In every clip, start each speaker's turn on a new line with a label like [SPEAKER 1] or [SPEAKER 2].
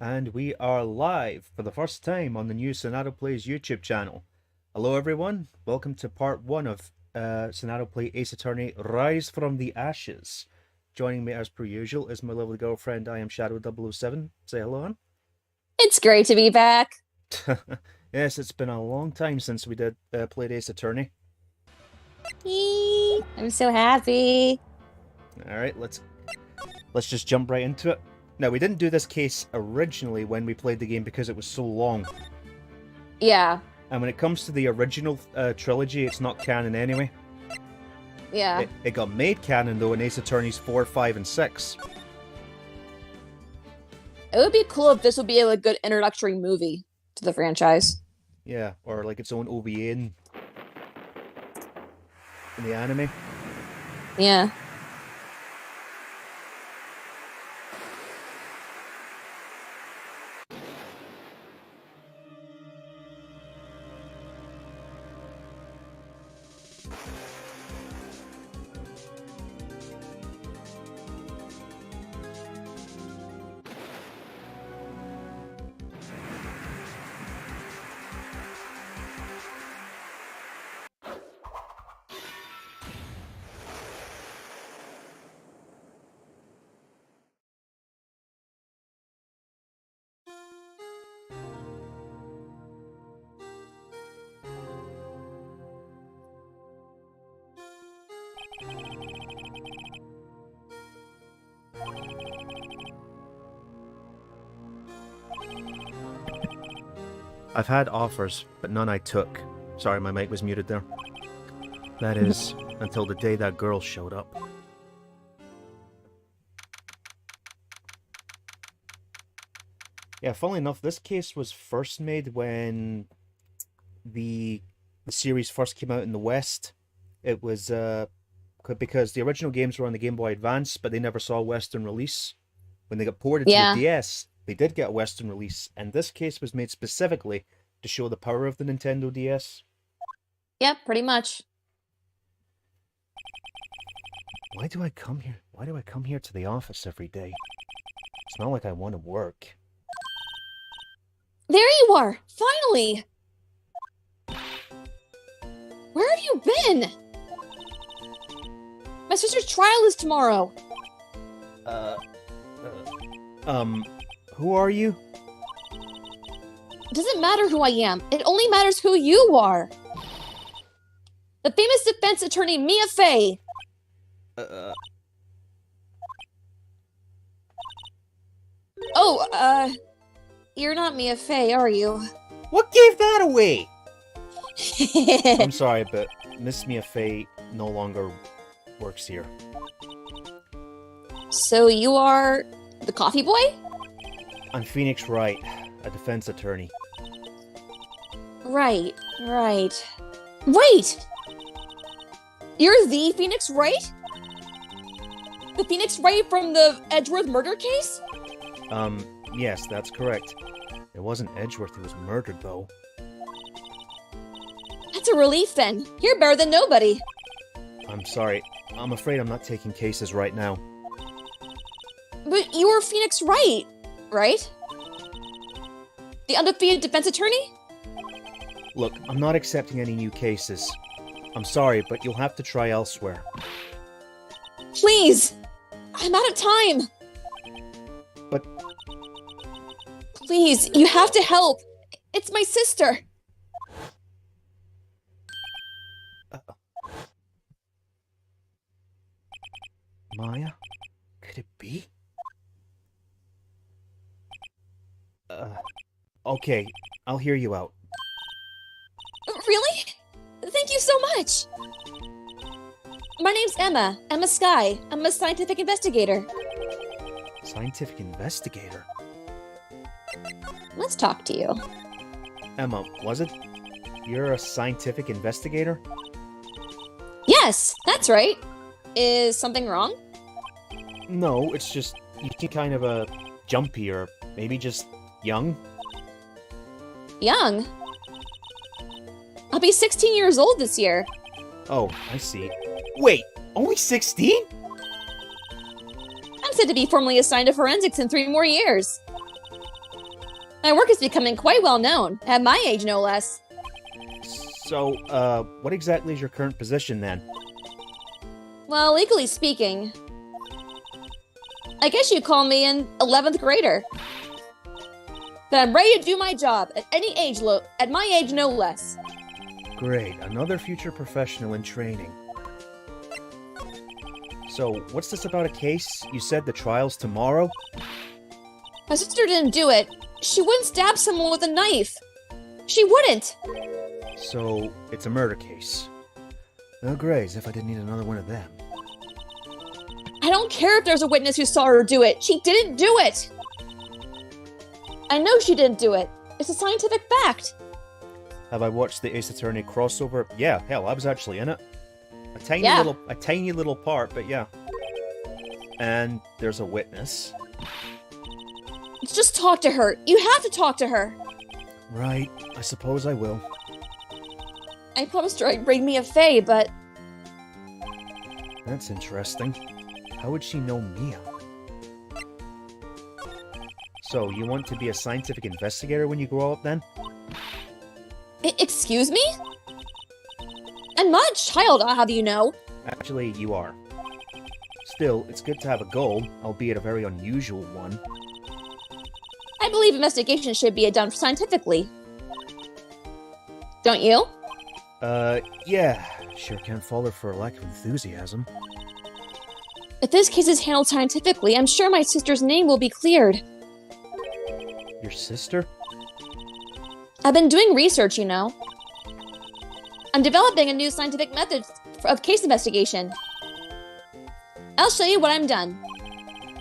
[SPEAKER 1] And we are live for the first time on the new Sonadow Plays YouTube channel. Hello everyone, welcome to part 1 of Sonadow Play Ace Attorney Rise from the Ashes. Joining me as per usual is my lovely girlfriend IMShadow 007. Say hello, Ann.
[SPEAKER 2] It's great to be back.
[SPEAKER 1] Yes, it's been a long time since we did played Ace Attorney.
[SPEAKER 2] Eee, I'm so happy.
[SPEAKER 1] Alright, let's just jump right into it. Now, we didn't do this case originally when we played the game because it was so long.
[SPEAKER 2] Yeah,
[SPEAKER 1] And when it comes to the original trilogy, it's not canon anyway.
[SPEAKER 2] yeah.
[SPEAKER 1] It got made canon, though, in Ace Attorneys 4, 5, and 6.
[SPEAKER 2] It would be cool if this would be a good introductory movie to the franchise.
[SPEAKER 1] Yeah, or like its own OVA in the anime.
[SPEAKER 2] Yeah.
[SPEAKER 1] I've had offers, but none I took. Sorry, my mic was muted there. That is, until the day that girl showed up. Yeah, funnily enough, this case was first made when the series first came out in the West. It was because the original games were on the Game Boy Advance, but they never saw a Western release. When they got ported to the
[SPEAKER 2] Yeah.
[SPEAKER 1] DS, they did get a Western release, and this case was made specifically to show the power of the Nintendo DS.
[SPEAKER 2] Yep, pretty much.
[SPEAKER 1] Why do I come here? Why do I come here to the office every day? It's not like I want to work.
[SPEAKER 2] There you are! Finally! Where have you been? My sister's trial is tomorrow.
[SPEAKER 1] Who are you?
[SPEAKER 2] It doesn't matter who I am. It only matters who you are. The famous defense attorney Mia Fey. Oh, you're not Mia Fey, are you?
[SPEAKER 1] What gave that away? I'm sorry, but Miss Mia Fey no longer works here.
[SPEAKER 2] So you are the coffee boy?
[SPEAKER 1] I'm Phoenix Wright, a defense attorney.
[SPEAKER 2] Right. Wait! You're the Phoenix Wright? The Phoenix Wright from the Edgeworth murder case?
[SPEAKER 1] Yes, that's correct. It wasn't Edgeworth who was murdered, though.
[SPEAKER 2] That's a relief then. You're better than nobody.
[SPEAKER 1] I'm sorry. I'm afraid I'm not taking cases right now.
[SPEAKER 2] But you were Phoenix Wright, right? The undefeated defense attorney?
[SPEAKER 1] Look, I'm not accepting any new cases. I'm sorry, but you'll have to try elsewhere.
[SPEAKER 2] Please! I'm out of time!
[SPEAKER 1] But...
[SPEAKER 2] Please, you have to help! It's my sister!
[SPEAKER 1] Maya? Could it be? Okay, I'll hear you out.
[SPEAKER 2] Really? Thank you so much! My name's Emma Sky. I'm a scientific investigator.
[SPEAKER 1] Scientific investigator?
[SPEAKER 2] Let's talk to you.
[SPEAKER 1] Emma, was it? You're a scientific investigator?
[SPEAKER 2] Yes, that's right. Is something wrong?
[SPEAKER 1] No, it's just you seem kind of jumpy or maybe just young.
[SPEAKER 2] Young? I'll be 16 years old this year.
[SPEAKER 1] Oh, I see. Wait, only 16?
[SPEAKER 2] I'm said to be formally assigned to forensics in 3 more years. My work is becoming quite well known, at my age no less.
[SPEAKER 1] So, what exactly is your current position then?
[SPEAKER 2] Well, legally speaking, I guess you'd call me an 11th grader. But I'm ready to do my job at any age, at my age no less.
[SPEAKER 1] Great, another future professional in training. So, what's this about a case? You said the trial's tomorrow?
[SPEAKER 2] My sister didn't do it. She wouldn't stab someone with a knife. She wouldn't.
[SPEAKER 1] So, it's a murder case. Oh, great, as if I didn't need another one of them.
[SPEAKER 2] I don't care if there's a witness who saw her do it. She didn't do it. I know she didn't do it. It's a scientific fact.
[SPEAKER 1] Have I watched the Ace Attorney crossover? Yeah, hell, I was actually in it. A tiny little part, but yeah. And there's a witness.
[SPEAKER 2] Just talk to her. You have to talk to her.
[SPEAKER 1] Right, I suppose I will.
[SPEAKER 2] I promised her I'd bring Mia Fey, but...
[SPEAKER 1] That's interesting. How would she know Mia? So, you want to be a scientific investigator when you grow up, then?
[SPEAKER 2] Excuse me? I'm not a child, I'll have you know.
[SPEAKER 1] Actually, you are. Still, it's good to have a goal, albeit a very unusual one.
[SPEAKER 2] I believe investigation should be done scientifically. Don't you?
[SPEAKER 1] Yeah. Sure can't fault her for a lack of enthusiasm.
[SPEAKER 2] If this case is handled scientifically, I'm sure my sister's name will be cleared.
[SPEAKER 1] Your sister?
[SPEAKER 2] I've been doing research, you know. I'm developing a new scientific method of case investigation. I'll show you when I'm done.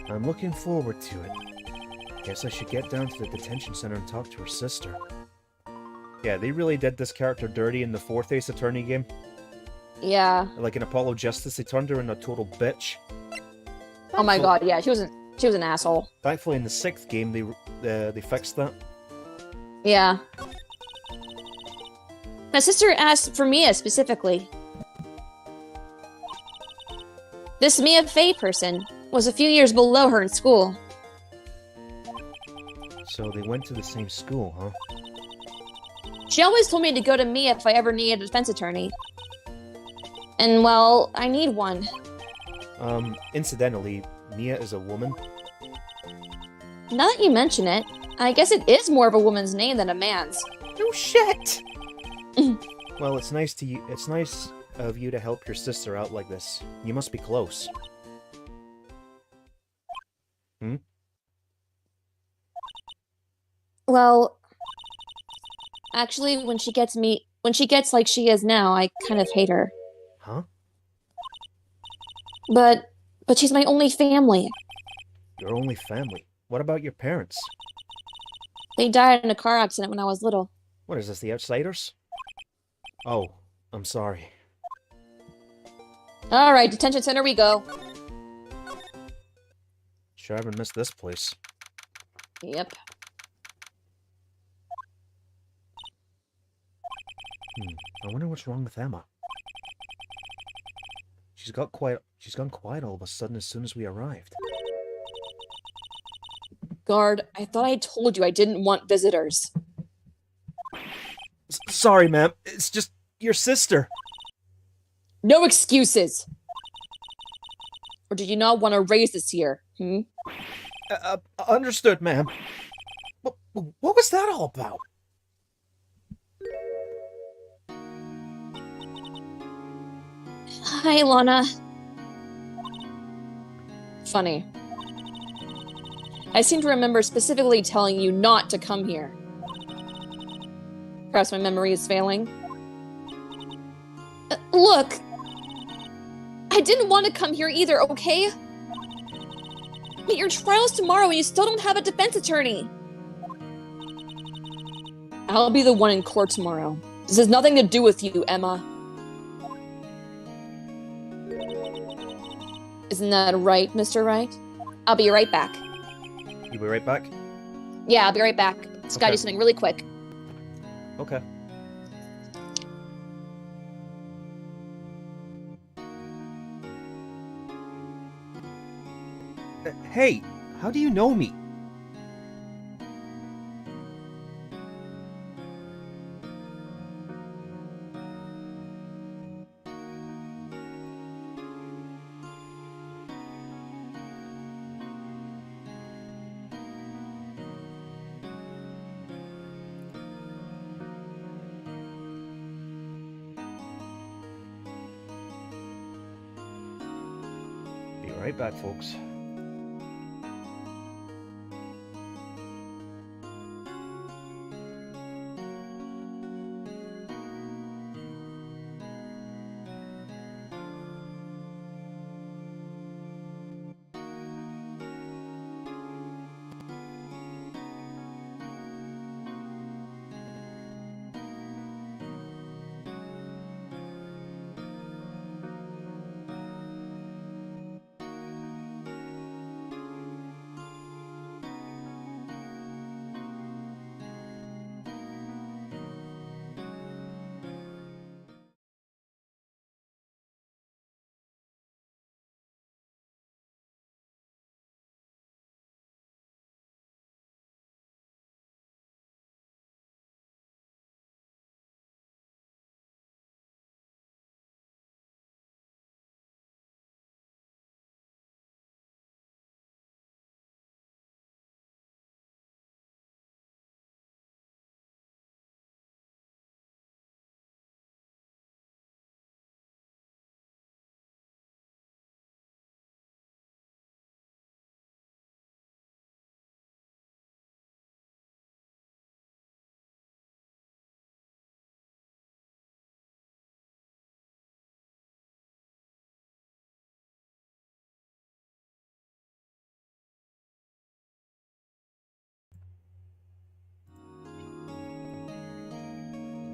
[SPEAKER 1] I'm looking forward to it. Guess I should get down to the detention center and talk to her sister. Yeah, they really did this character dirty in the 4th Ace Attorney game.
[SPEAKER 2] Yeah.
[SPEAKER 1] Like in Apollo Justice, they turned her into a total bitch.
[SPEAKER 2] Oh my god, yeah, she was an asshole.
[SPEAKER 1] Thankfully, in the 6th game, they fixed that.
[SPEAKER 2] Yeah. My sister asked for Mia specifically. This Mia Fey person was a few years below her in school.
[SPEAKER 1] So they went to the same school, huh?
[SPEAKER 2] She always told me to go to Mia if I ever needed a defense attorney. And, well, I need one.
[SPEAKER 1] Incidentally, Mia is a woman.
[SPEAKER 2] Now that you mention it, I guess it is more of a woman's name than a man's.
[SPEAKER 1] No shit! Well, it's nice of you to help your sister out like this. You must be close. Hmm?
[SPEAKER 2] Well, actually, when she gets like she is now, I kind of hate her.
[SPEAKER 1] Huh?
[SPEAKER 2] But she's my only family.
[SPEAKER 1] Your only family? What about your parents?
[SPEAKER 2] They died in a car accident when I was little.
[SPEAKER 1] What is this, the Outsiders? Oh, I'm sorry.
[SPEAKER 2] Alright, detention center we go.
[SPEAKER 1] Sure haven't missed this place.
[SPEAKER 2] Yep.
[SPEAKER 1] I wonder what's wrong with Emma. She's gone quiet all of a sudden as soon as we arrived.
[SPEAKER 2] Guard, I thought I told you I didn't want visitors.
[SPEAKER 1] Sorry, ma'am. It's just your sister.
[SPEAKER 2] No excuses! Or did you not want to raise this here, hmm?
[SPEAKER 1] Understood, ma'am. What was that all about?
[SPEAKER 2] Hi, Lana. Funny. I seem to remember specifically telling you not to come here. Perhaps my memory is failing. Look! I didn't want to come here either, okay? But your trial's tomorrow and you still don't have a defense attorney. I'll be the one in court tomorrow. This has nothing to do with you, Emma. Isn't that right, Mr. Wright? I'll be right back.
[SPEAKER 1] You be right back?
[SPEAKER 2] Yeah, I'll be right back. Just gotta do something really quick.
[SPEAKER 1] Okay. Hey, how do you know me? right back, folks.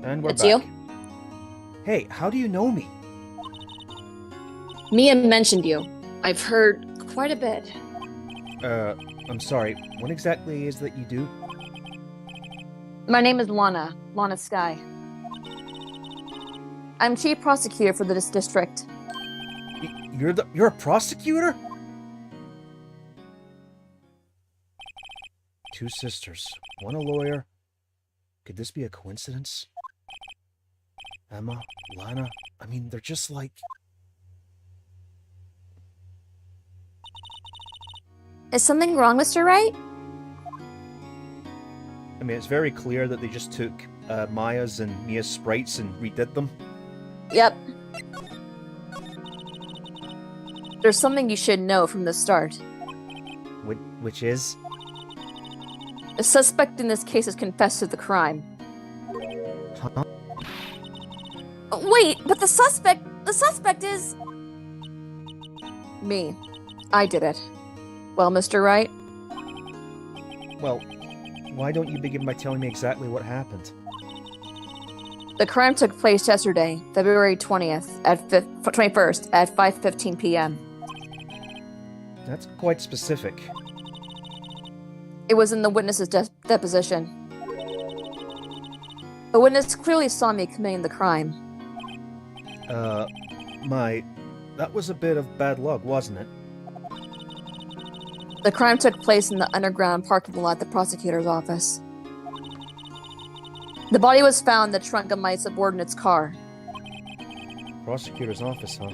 [SPEAKER 1] And we're
[SPEAKER 2] It's
[SPEAKER 1] back.
[SPEAKER 2] you?
[SPEAKER 1] Hey, how do you know me?
[SPEAKER 2] Mia mentioned you. I've heard quite a bit.
[SPEAKER 1] I'm sorry. What exactly is that you do?
[SPEAKER 2] My name is Lana Sky. I'm chief prosecutor for this district.
[SPEAKER 1] You're a prosecutor? Two sisters, one a lawyer. Could this be a coincidence? Emma, Lana, I mean, they're just like...
[SPEAKER 2] Is something wrong, Mr. Wright?
[SPEAKER 1] I mean, it's very clear that they just took Maya's and Mia's sprites and redid them.
[SPEAKER 2] Yep. There's something you should know from the start.
[SPEAKER 1] Which is?
[SPEAKER 2] The suspect in this case has confessed to the crime.
[SPEAKER 1] Huh?
[SPEAKER 2] Wait, but the suspect is... me. I did it. Well, Mr. Wright?
[SPEAKER 1] Well, why don't you begin by telling me exactly what happened?
[SPEAKER 2] The crime took place yesterday, February 20th, at 21st, at 5:15 p.m.
[SPEAKER 1] That's quite specific.
[SPEAKER 2] It was in the witness's deposition. The witness clearly saw me committing the crime.
[SPEAKER 1] That was a bit of bad luck, wasn't it?
[SPEAKER 2] The crime took place in the underground parking lot at the prosecutor's office. The body was found in the trunk of my subordinate's car.
[SPEAKER 1] Prosecutor's office, huh?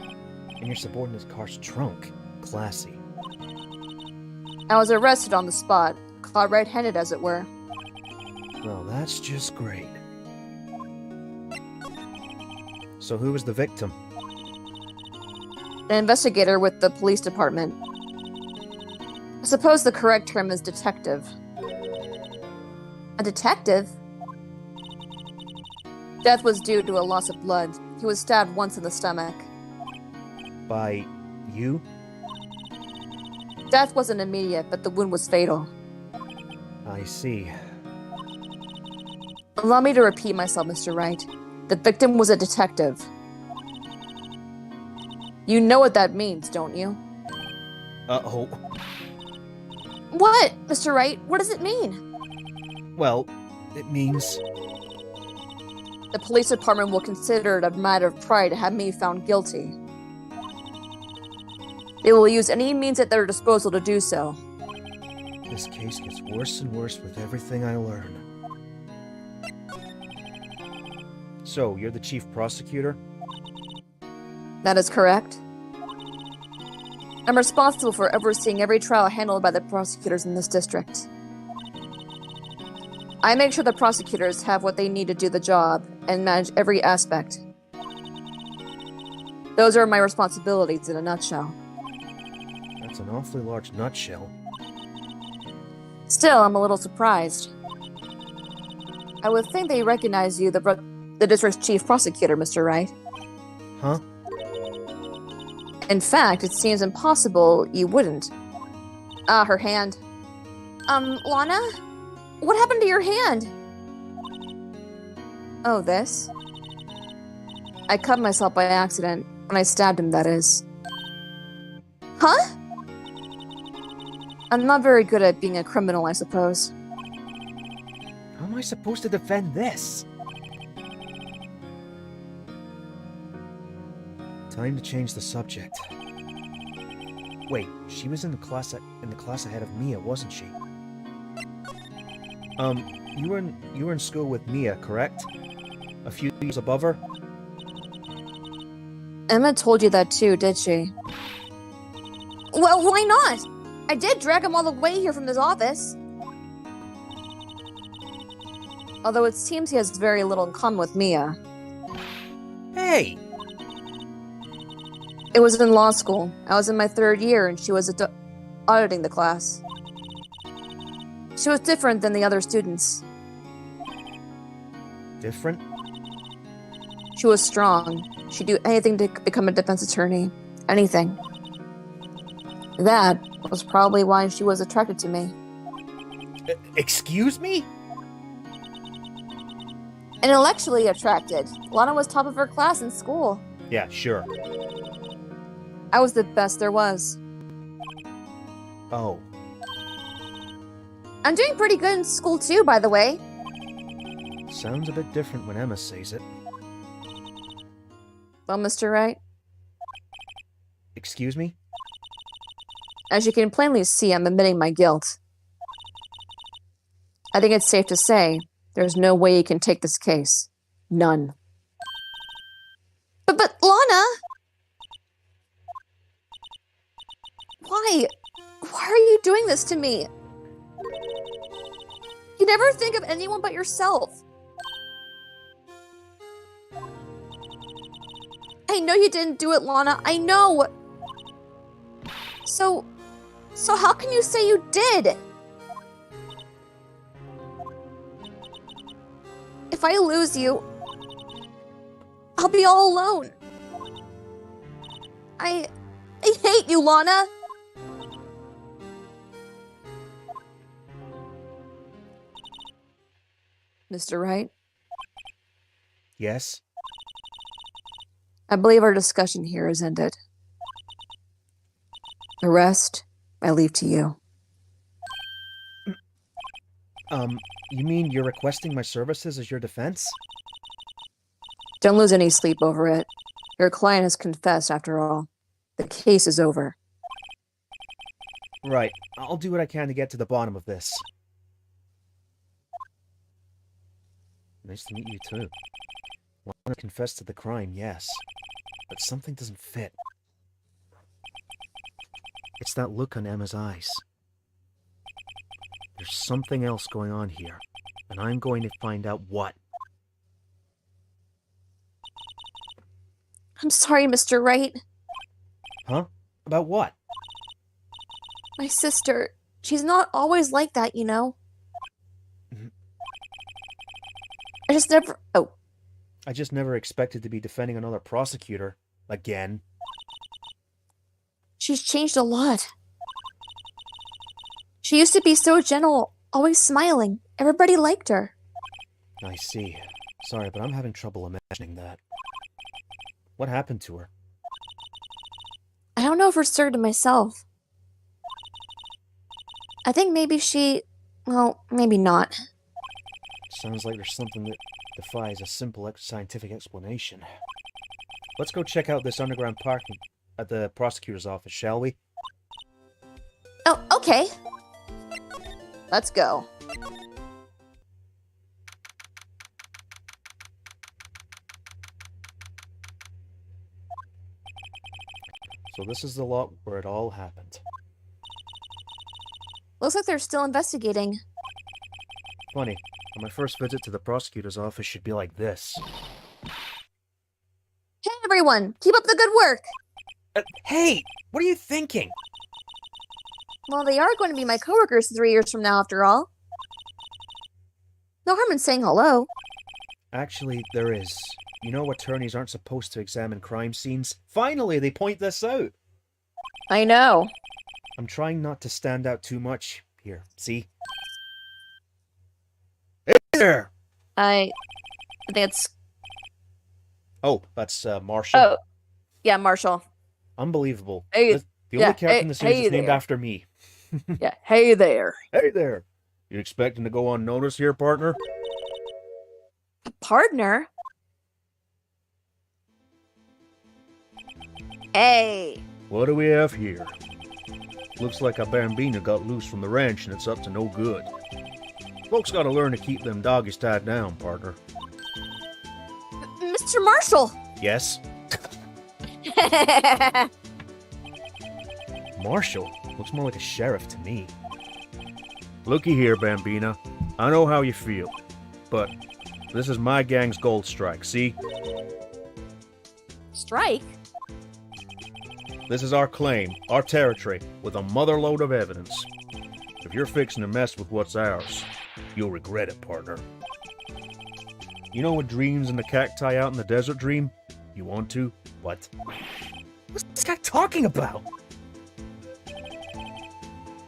[SPEAKER 1] In your subordinate's car's trunk. Classy.
[SPEAKER 2] I was arrested on the spot, caught red-handed as it were.
[SPEAKER 1] Well, that's just great. So who was the victim?
[SPEAKER 2] An investigator with the police department. I suppose the correct term is detective. A detective? Death was due to a loss of blood. He was stabbed once in the stomach.
[SPEAKER 1] By you?
[SPEAKER 2] Death wasn't immediate, but the wound was fatal.
[SPEAKER 1] I see.
[SPEAKER 2] Allow me to repeat myself, Mr. Wright. The victim was a detective. You know what that means, don't you?
[SPEAKER 1] Uh-oh.
[SPEAKER 2] What, Mr. Wright? What does it mean?
[SPEAKER 1] Well, it means...
[SPEAKER 2] The police department will consider it a matter of pride to have me found guilty. They will use any means at their disposal to do so.
[SPEAKER 1] This case gets worse and worse with everything I learn. So, you're the chief prosecutor?
[SPEAKER 2] That is correct. I'm responsible for overseeing every trial handled by the prosecutors in this district. I make sure the prosecutors have what they need to do the job and manage every aspect. Those are my responsibilities in a nutshell.
[SPEAKER 1] an awfully large nutshell.
[SPEAKER 2] Still, I'm a little surprised. I would think they recognize you, the district's chief prosecutor, Mr. Wright.
[SPEAKER 1] Huh?
[SPEAKER 2] In fact, it seems impossible you wouldn't. Ah, her hand. Lana? What happened to your hand? Oh, this? I cut myself by accident. When I stabbed him, that is. Huh? I'm not very good at being a criminal, I suppose.
[SPEAKER 1] How am I supposed to defend this? Time to change the subject. Wait, she was in the class ahead of Mia, wasn't she? You were in school with Mia, correct? A few years above her?
[SPEAKER 2] Emma told you that too, did she? Well, why not? I did drag him all the way here from his office. Although it seems he has very little in common with Mia.
[SPEAKER 1] Hey!
[SPEAKER 2] It was in law school. I was in my 3rd year and she was auditing the class. She was different than the other students.
[SPEAKER 1] Different?
[SPEAKER 2] She was strong. She'd do anything to become a defense attorney. Anything. That was probably why she was attracted to me.
[SPEAKER 1] Excuse me?
[SPEAKER 2] Intellectually attracted. Lana was top of her class in school.
[SPEAKER 1] Yeah, sure.
[SPEAKER 2] I was the best there was.
[SPEAKER 1] Oh.
[SPEAKER 2] I'm doing pretty good in school too, by the way.
[SPEAKER 1] Sounds a bit different when Emma says it.
[SPEAKER 2] Well, Mr. Wright,
[SPEAKER 1] Excuse me?
[SPEAKER 2] as you can plainly see, I'm admitting my guilt. I think it's safe to say there's no way you can take this case. None. But Lana! Why? Why are you doing this to me? You never think of anyone but yourself. I know you didn't do it, Lana. I know. So how can you say you did? If I lose you, I'll be all alone. I hate you, Lana. Mr. Wright,
[SPEAKER 1] Yes?
[SPEAKER 2] I believe our discussion here is ended. The rest, I leave to you.
[SPEAKER 1] You mean you're requesting my services as your defense?
[SPEAKER 2] Don't lose any sleep over it. Your client has confessed, after all. The case is over.
[SPEAKER 1] Right. I'll do what I can to get to the bottom of this. Nice to meet you, too. Lana confessed to the crime, yes. But something doesn't fit. It's that look on Emma's eyes. There's something else going on here, and I'm going to find out what.
[SPEAKER 2] I'm sorry, Mr. Wright.
[SPEAKER 1] Huh? About what?
[SPEAKER 2] My sister, she's not always like that, you know? I just never
[SPEAKER 1] expected to be defending another prosecutor. Again.
[SPEAKER 2] She's changed a lot. She used to be so gentle, always smiling. Everybody liked her.
[SPEAKER 1] I see. Sorry, but I'm having trouble imagining that. What happened to her?
[SPEAKER 2] I don't know for certain myself. I think maybe well, maybe not.
[SPEAKER 1] Sounds like there's something that defies a simple scientific explanation. Let's go check out this underground parking at the prosecutor's office, shall we?
[SPEAKER 2] Oh, okay. Let's go.
[SPEAKER 1] So this is the lot where it all happened.
[SPEAKER 2] Looks like they're still investigating.
[SPEAKER 1] Funny, my first visit to the prosecutor's office should be like this.
[SPEAKER 2] Hey everyone, keep up the good work!
[SPEAKER 1] Hey! What are you thinking?
[SPEAKER 2] Well, they are going to be my coworkers 3 years from now, after all. No harm in saying hello.
[SPEAKER 1] Actually, there is. You know attorneys aren't supposed to examine crime scenes? Finally, they point this out!
[SPEAKER 2] I know.
[SPEAKER 1] I'm trying not to stand out too much. Here, see? Hey there!
[SPEAKER 2] I think it's...
[SPEAKER 1] Oh, that's Marshall.
[SPEAKER 2] Oh, yeah, Marshall.
[SPEAKER 1] Unbelievable.
[SPEAKER 2] Hey,
[SPEAKER 1] The only
[SPEAKER 2] yeah,
[SPEAKER 1] character in the series
[SPEAKER 2] hey
[SPEAKER 1] is named
[SPEAKER 2] there.
[SPEAKER 1] after me.
[SPEAKER 2] Yeah, hey there.
[SPEAKER 1] Hey there! You expecting to go unnoticed here, partner?
[SPEAKER 2] Partner? Hey.
[SPEAKER 1] What do we have here? Looks like a bambina got loose from the ranch and it's up to no good. Folks gotta learn to keep them doggies tied down, partner.
[SPEAKER 2] Mr. Marshall!
[SPEAKER 1] Yes? Marshall? Looks more like a sheriff to me. Looky here, Bambina. I know how you feel, but this is my gang's gold strike, see?
[SPEAKER 2] Strike?
[SPEAKER 1] This is our claim, our territory, with a motherload of evidence. If you're fixing to mess with what's ours, you'll regret it, partner. You know what dreams and the cacti out in the desert dream? You want to? What? What's this guy talking about?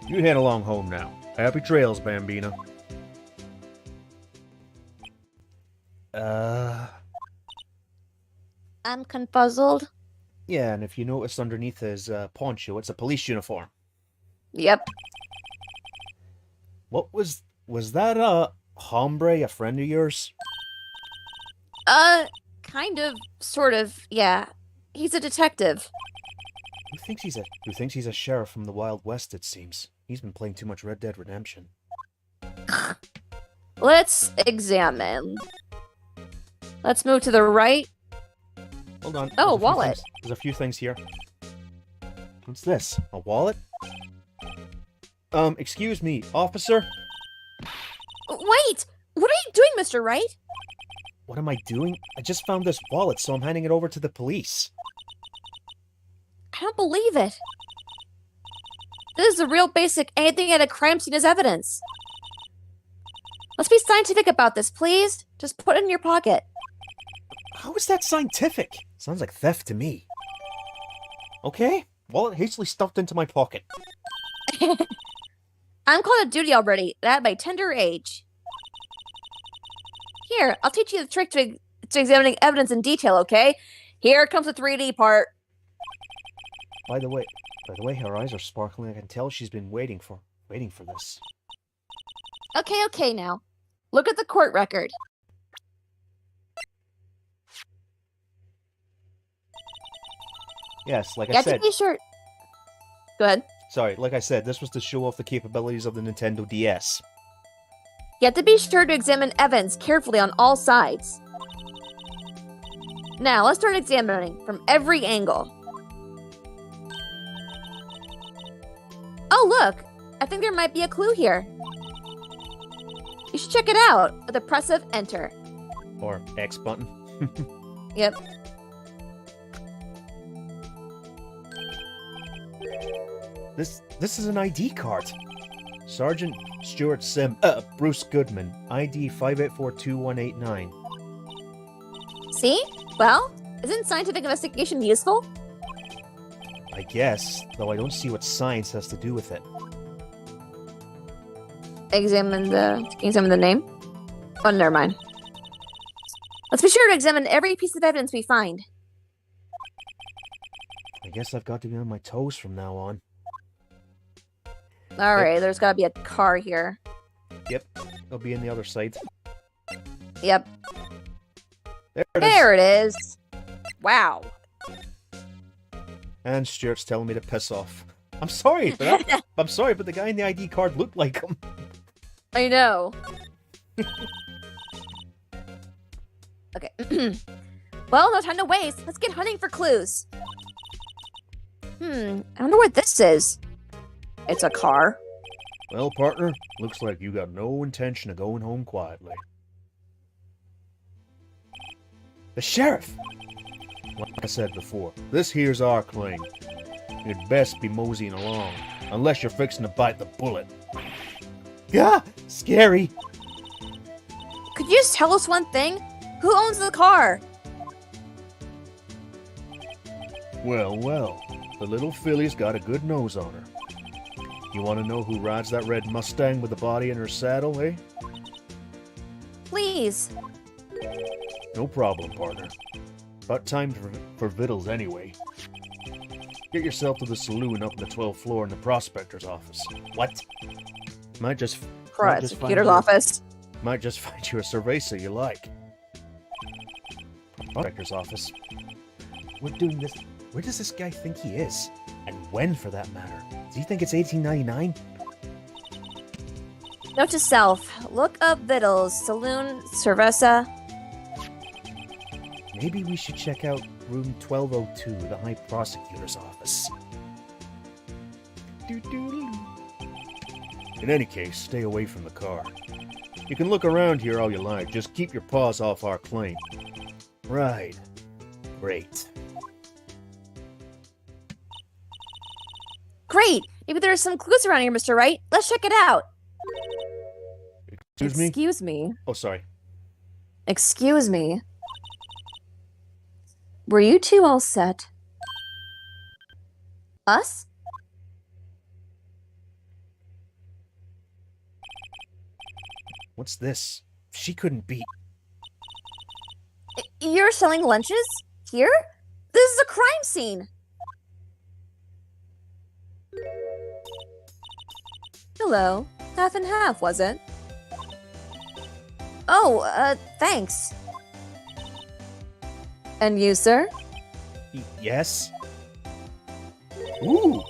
[SPEAKER 1] You head along home now. Happy trails, Bambina.
[SPEAKER 2] I'm confuzzled.
[SPEAKER 1] Yeah, and if you notice underneath his poncho, it's a police uniform.
[SPEAKER 2] Yep.
[SPEAKER 1] What was that hombre, a friend of yours?
[SPEAKER 2] Kind of, sort of, yeah. He's a detective.
[SPEAKER 1] Who thinks he's a sheriff from the Wild West, it seems. He's been playing too much Red Dead Redemption.
[SPEAKER 2] Let's examine. Let's move to the right.
[SPEAKER 1] Hold on.
[SPEAKER 2] Oh, wallet.
[SPEAKER 1] There's a few things here. What's this? A wallet? Excuse me, officer?
[SPEAKER 2] Wait! What are you doing, Mr. Wright?
[SPEAKER 1] What am I doing? I just found this wallet, so I'm handing it over to the police.
[SPEAKER 2] I don't believe it. This is a real basic anything at a crime scene is evidence. Let's be scientific about this, please. Just put it in your pocket.
[SPEAKER 1] How is that scientific? Sounds like theft to me. Okay, wallet hastily stuffed into my pocket.
[SPEAKER 2] I'm called a duty already, at my tender age. Here, I'll teach you the trick to examining evidence in detail, okay? Here comes the 3D part.
[SPEAKER 1] By the way, her eyes are sparkling. I can tell she's been waiting for this.
[SPEAKER 2] Okay now. Look at the court record.
[SPEAKER 1] Yes, like
[SPEAKER 2] You
[SPEAKER 1] I
[SPEAKER 2] have to
[SPEAKER 1] said.
[SPEAKER 2] be sure. Go ahead.
[SPEAKER 1] Sorry, like I said, this was to show off the capabilities of the Nintendo DS.
[SPEAKER 2] You have to be sure to examine evidence carefully on all sides. Now, let's start examining from every angle. Oh, look! I think there might be a clue here. You should check it out with the press of enter.
[SPEAKER 1] Or X button.
[SPEAKER 2] Yep.
[SPEAKER 1] This is an ID card. Sergeant Stuart Bruce Goodman, ID 5842189.
[SPEAKER 2] See? Well, isn't scientific investigation useful?
[SPEAKER 1] I guess, though I don't see what science has to do with it.
[SPEAKER 2] Can you examine the name? Oh, never mind. Let's be sure to examine every piece of evidence we find.
[SPEAKER 1] I guess I've got to be on my toes from now on.
[SPEAKER 2] Alright, there's gotta be a car here.
[SPEAKER 1] Yep, it'll be in the other side.
[SPEAKER 2] Yep.
[SPEAKER 1] There
[SPEAKER 2] it is. Wow.
[SPEAKER 1] And Stuart's telling me to piss off. I'm sorry for that. I'm sorry, but the guy in the ID card looked like him.
[SPEAKER 2] I know. Okay. Well, no time to waste. Let's get hunting for clues. I wonder what this is. It's a car.
[SPEAKER 1] Well, partner, looks like you got no intention of going home quietly. The sheriff! Like I said before, this here's our claim. You'd best be moseying along. Unless you're fixing to bite the bullet. Gah! Scary!
[SPEAKER 2] Could you just tell us one thing? Who owns the car?
[SPEAKER 1] Well, well. The little filly's got a good nose on her. You want to know who rides that red Mustang with the body in her saddle, eh?
[SPEAKER 2] Please.
[SPEAKER 1] No problem, partner. About time for victuals anyway. Get yourself to the saloon up on the 12th floor in the prospector's office. What? Might just find
[SPEAKER 2] Prosecutor's office.
[SPEAKER 1] Might just find you a cerveza you like. Prospector's office. We're doing this. Where does this guy think he is? And when, for that matter? Do you think it's 1899?
[SPEAKER 2] Note to self. Look up Vittles, Saloon, Cerveza.
[SPEAKER 1] Maybe we should check out room 1202, the High Prosecutor's office. In any case, stay away from the car. You can look around here all you like, just keep your paws off our claim. Right. Great.
[SPEAKER 2] Great! Maybe there's some clues around here, Mr. Wright. Let's check it out.
[SPEAKER 1] Excuse me?
[SPEAKER 2] Excuse me.
[SPEAKER 1] Oh, sorry.
[SPEAKER 2] Excuse me. Were you two all set? Us?
[SPEAKER 1] What's this? She couldn't be...
[SPEAKER 2] You're selling lunches? Here? This is a crime scene! Hello. Half and half, was it? Oh, thanks. And you, sir?
[SPEAKER 1] Yes? Ooh!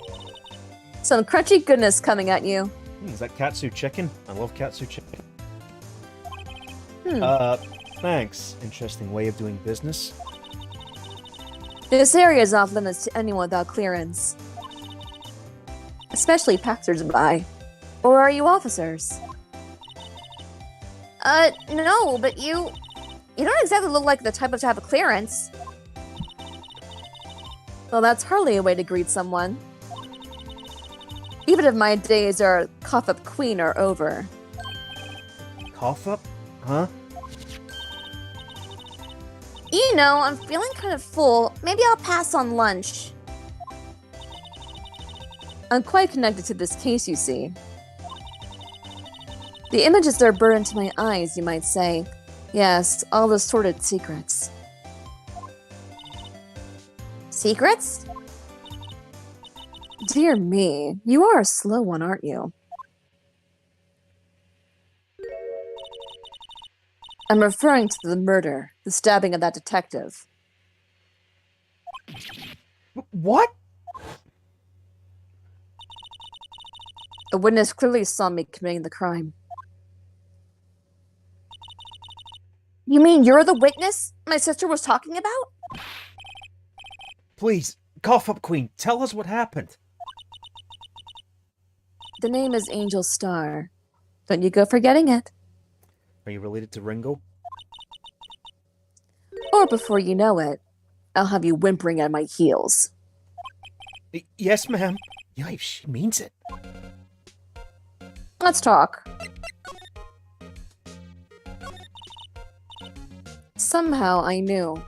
[SPEAKER 2] Some crunchy goodness coming at you.
[SPEAKER 1] Is that katsu chicken? I love katsu chicken.
[SPEAKER 2] Hmm.
[SPEAKER 1] Thanks. Interesting way of doing business.
[SPEAKER 2] This area is off limits to anyone without clearance. Especially passersby. Or are you officers? No, but you don't exactly look like the type to have a clearance. Well, that's hardly a way to greet someone. Even if my days are cough-up queen are over.
[SPEAKER 1] Cough up? Huh?
[SPEAKER 2] You know, I'm feeling kind of full. Maybe I'll pass on lunch. I'm quite connected to this case, you see. The images are burned into my eyes, you might say. Yes, all the sordid secrets. Secrets? Dear me, you are a slow one, aren't you? I'm referring to the murder, the stabbing of that detective.
[SPEAKER 1] What?
[SPEAKER 2] A witness clearly saw me committing the crime. You mean you're the witness my sister was talking about?
[SPEAKER 1] Please, cough up queen, tell us what happened.
[SPEAKER 2] The name is Angel Star. Don't you go forgetting it.
[SPEAKER 1] Are you related to Ringo?
[SPEAKER 2] Or before you know it, I'll have you whimpering at my heels.
[SPEAKER 1] Yes, ma'am. Yipe, she means it.
[SPEAKER 2] Let's talk. Somehow I knew.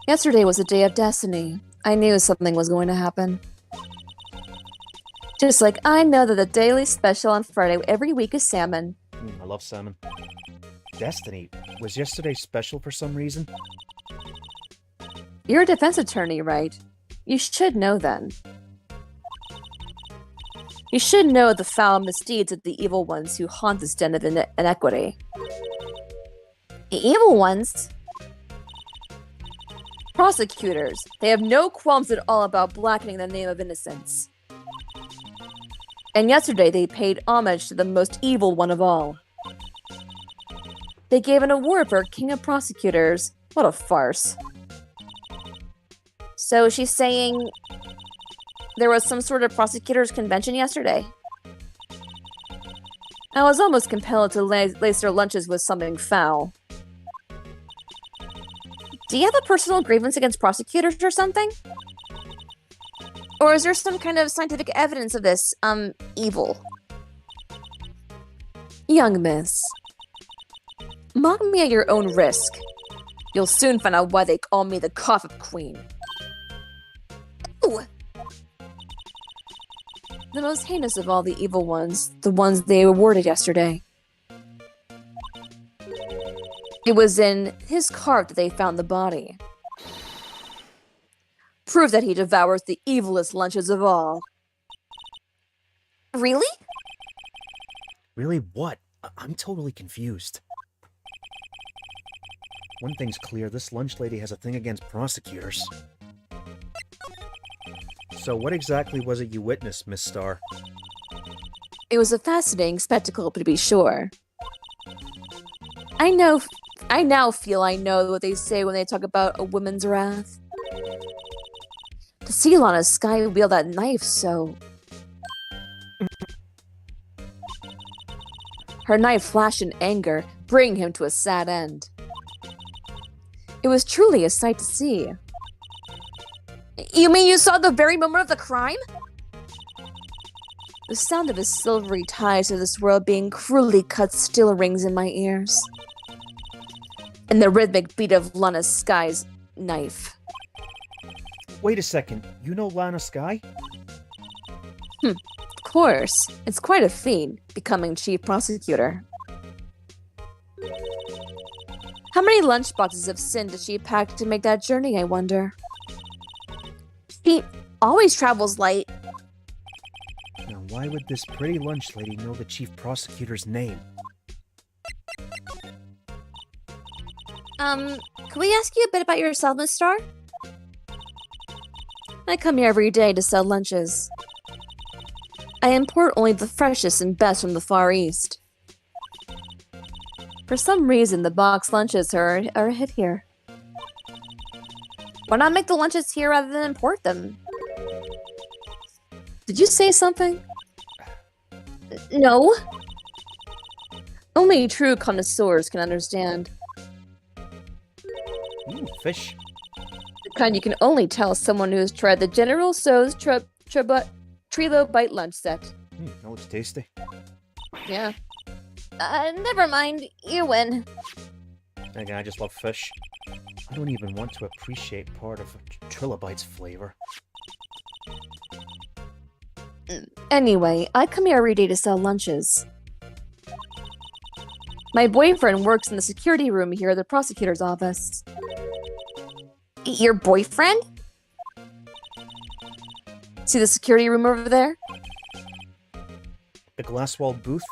[SPEAKER 2] Yesterday was a day of destiny. I knew something was going to happen. Just like I know that the daily special on Friday every week is salmon.
[SPEAKER 1] I love salmon. Destiny. Was yesterday special for some reason?
[SPEAKER 2] You're a defense attorney, right? You should know then. You should know the foul misdeeds of the evil ones who haunt this den of inequity. The evil ones? Prosecutors. They have no qualms at all about blackening the name of innocence. And yesterday they paid homage to the most evil one of all. They gave an award for King of Prosecutors. What a farce. So she's saying there was some sort of prosecutors' convention yesterday? I was almost compelled to lace their lunches with something foul. Do you have a personal grievance against prosecutors or something? Or is there some kind of scientific evidence of this, evil? Young miss, mock me at your own risk. You'll soon find out why they call me the Cough Up Queen. Ooh! The most heinous of all the evil ones, the ones they awarded yesterday. It was in his cart that they found the body. Proof that he devours the evilest lunches of all. Really?
[SPEAKER 1] Really, what? I'm totally confused. One thing's clear, this lunch lady has a thing against prosecutors. So what exactly was it you witnessed, Miss Star?
[SPEAKER 2] It was a fascinating spectacle, to be sure. I now feel I know what they say when they talk about a woman's wrath. To see Lana's Sky wield that knife so... Her knife flashed in anger, bringing him to a sad end. It was truly a sight to see. You mean you saw the very moment of the crime? The sound of his silvery ties to this world being cruelly cut still rings in my ears. And the rhythmic beat of Lana Sky's knife.
[SPEAKER 1] Wait a second, you know Lana Sky?
[SPEAKER 2] Of course, it's quite a feat, becoming chief prosecutor. How many lunchboxes of sin did she pack to make that journey, I wonder? She always travels light.
[SPEAKER 1] Now why would this pretty lunch lady know the chief prosecutor's name?
[SPEAKER 2] Can we ask you a bit about yourself, Miss Star? I come here every day to sell lunches. I import only the freshest and best from the Far East. For some reason, the box lunches are a hit here. Why not make the lunches here rather than import them? Did you say something? No. Only true connoisseurs can understand.
[SPEAKER 1] Ooh, fish.
[SPEAKER 2] The kind you can only tell someone who has tried the General Tso's Trilobite lunch set.
[SPEAKER 1] That looks tasty.
[SPEAKER 2] Yeah. Never mind. You win.
[SPEAKER 1] Again, I just love fish. I don't even want to appreciate part of a trilobite's flavor.
[SPEAKER 2] Anyway, I come here every day to sell lunches. My boyfriend works in the security room here at the prosecutor's office. Your boyfriend? See the security room over there?
[SPEAKER 1] The glass-walled booth?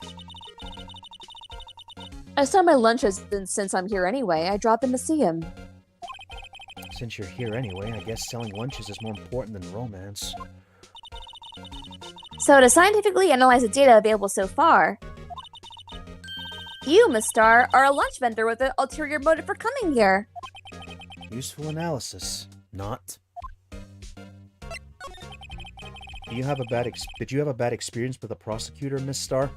[SPEAKER 2] I sell my lunches, and since I'm here anyway, I drop in to see him.
[SPEAKER 1] Since you're here anyway, I guess selling lunches is more important than romance.
[SPEAKER 2] So to scientifically analyze the data available so far, you, Miss Star, are a lunch vendor with an ulterior motive for coming here.
[SPEAKER 1] Useful analysis. Not. Did you have a bad experience with a prosecutor, Miss Star?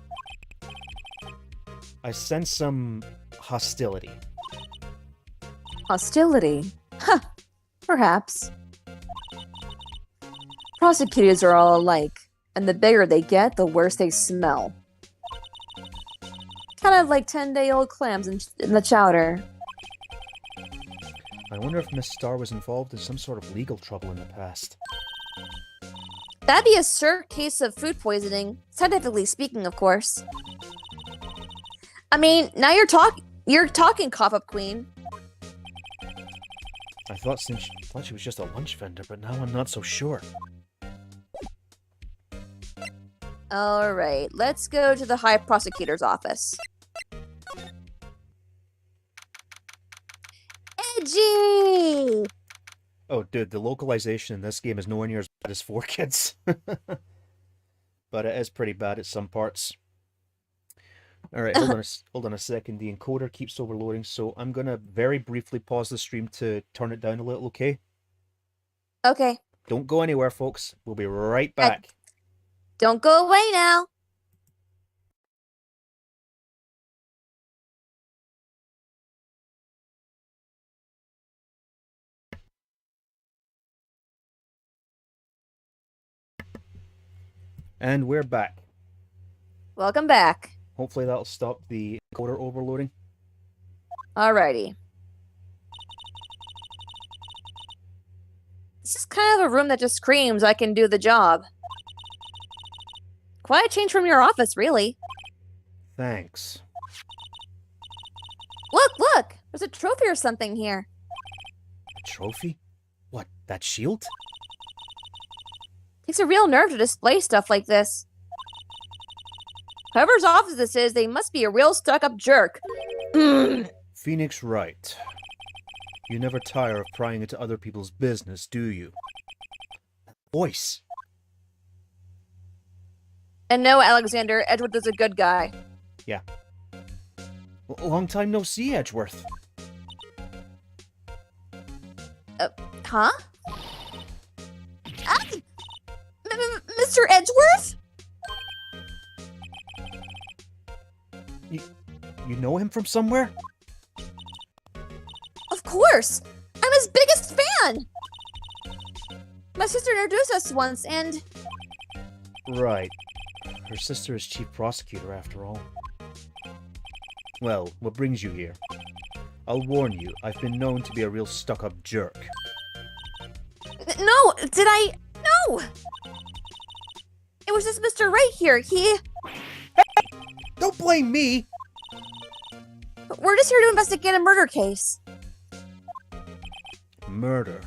[SPEAKER 1] I sense some hostility.
[SPEAKER 2] Hostility? Huh. Perhaps. Prosecutors are all alike, and the bigger they get, the worse they smell. Kind of like 10-day-old clams in the chowder.
[SPEAKER 1] I wonder if Miss Star was involved in some sort of legal trouble in the past.
[SPEAKER 2] That'd be a sure case of food poisoning, scientifically speaking, of course. I mean, now you're talking, Cough-Up Queen.
[SPEAKER 1] I thought she was just a lunch vendor, but now I'm not so sure.
[SPEAKER 2] Alright, let's go to the High Prosecutor's office. Edgy!
[SPEAKER 1] Oh, dude, the localization in this game is nowhere near as bad as 4Kids. But it is pretty bad at some parts. Alright, hold on a second. The encoder keeps overloading, so I'm gonna very briefly pause the stream to turn it down a little, okay?
[SPEAKER 2] Okay.
[SPEAKER 1] Don't go anywhere, folks. We'll be right back.
[SPEAKER 2] Don't go away now.
[SPEAKER 1] And we're back.
[SPEAKER 2] Welcome back.
[SPEAKER 1] Hopefully that'll stop the encoder overloading.
[SPEAKER 2] Alrighty. This is kind of a room that just screams I can do the job. Quite a change from your office, really.
[SPEAKER 1] Thanks.
[SPEAKER 2] Look! There's a trophy or something here.
[SPEAKER 1] A trophy? What, that shield?
[SPEAKER 2] Takes a real nerve to display stuff like this. Whoever's office this is, they must be a real stuck-up jerk.
[SPEAKER 1] Phoenix Wright. You never tire of prying into other people's business, do you? Voice.
[SPEAKER 2] And no, Alexander, Edward is a good guy.
[SPEAKER 1] Yeah. Long time no see, Edgeworth.
[SPEAKER 2] Huh? Mr. Edgeworth?
[SPEAKER 1] You know him from somewhere?
[SPEAKER 2] Of course! I'm his biggest fan! My sister introduced us once, and...
[SPEAKER 1] Right. Her sister is chief prosecutor, after all. Well, what brings you here? I'll warn you, I've been known to be a real stuck-up jerk.
[SPEAKER 2] No! Did I... No! It was just Mr. Wright here. He...
[SPEAKER 1] Don't blame me!
[SPEAKER 2] We're just here to investigate a murder case.
[SPEAKER 1] Murder.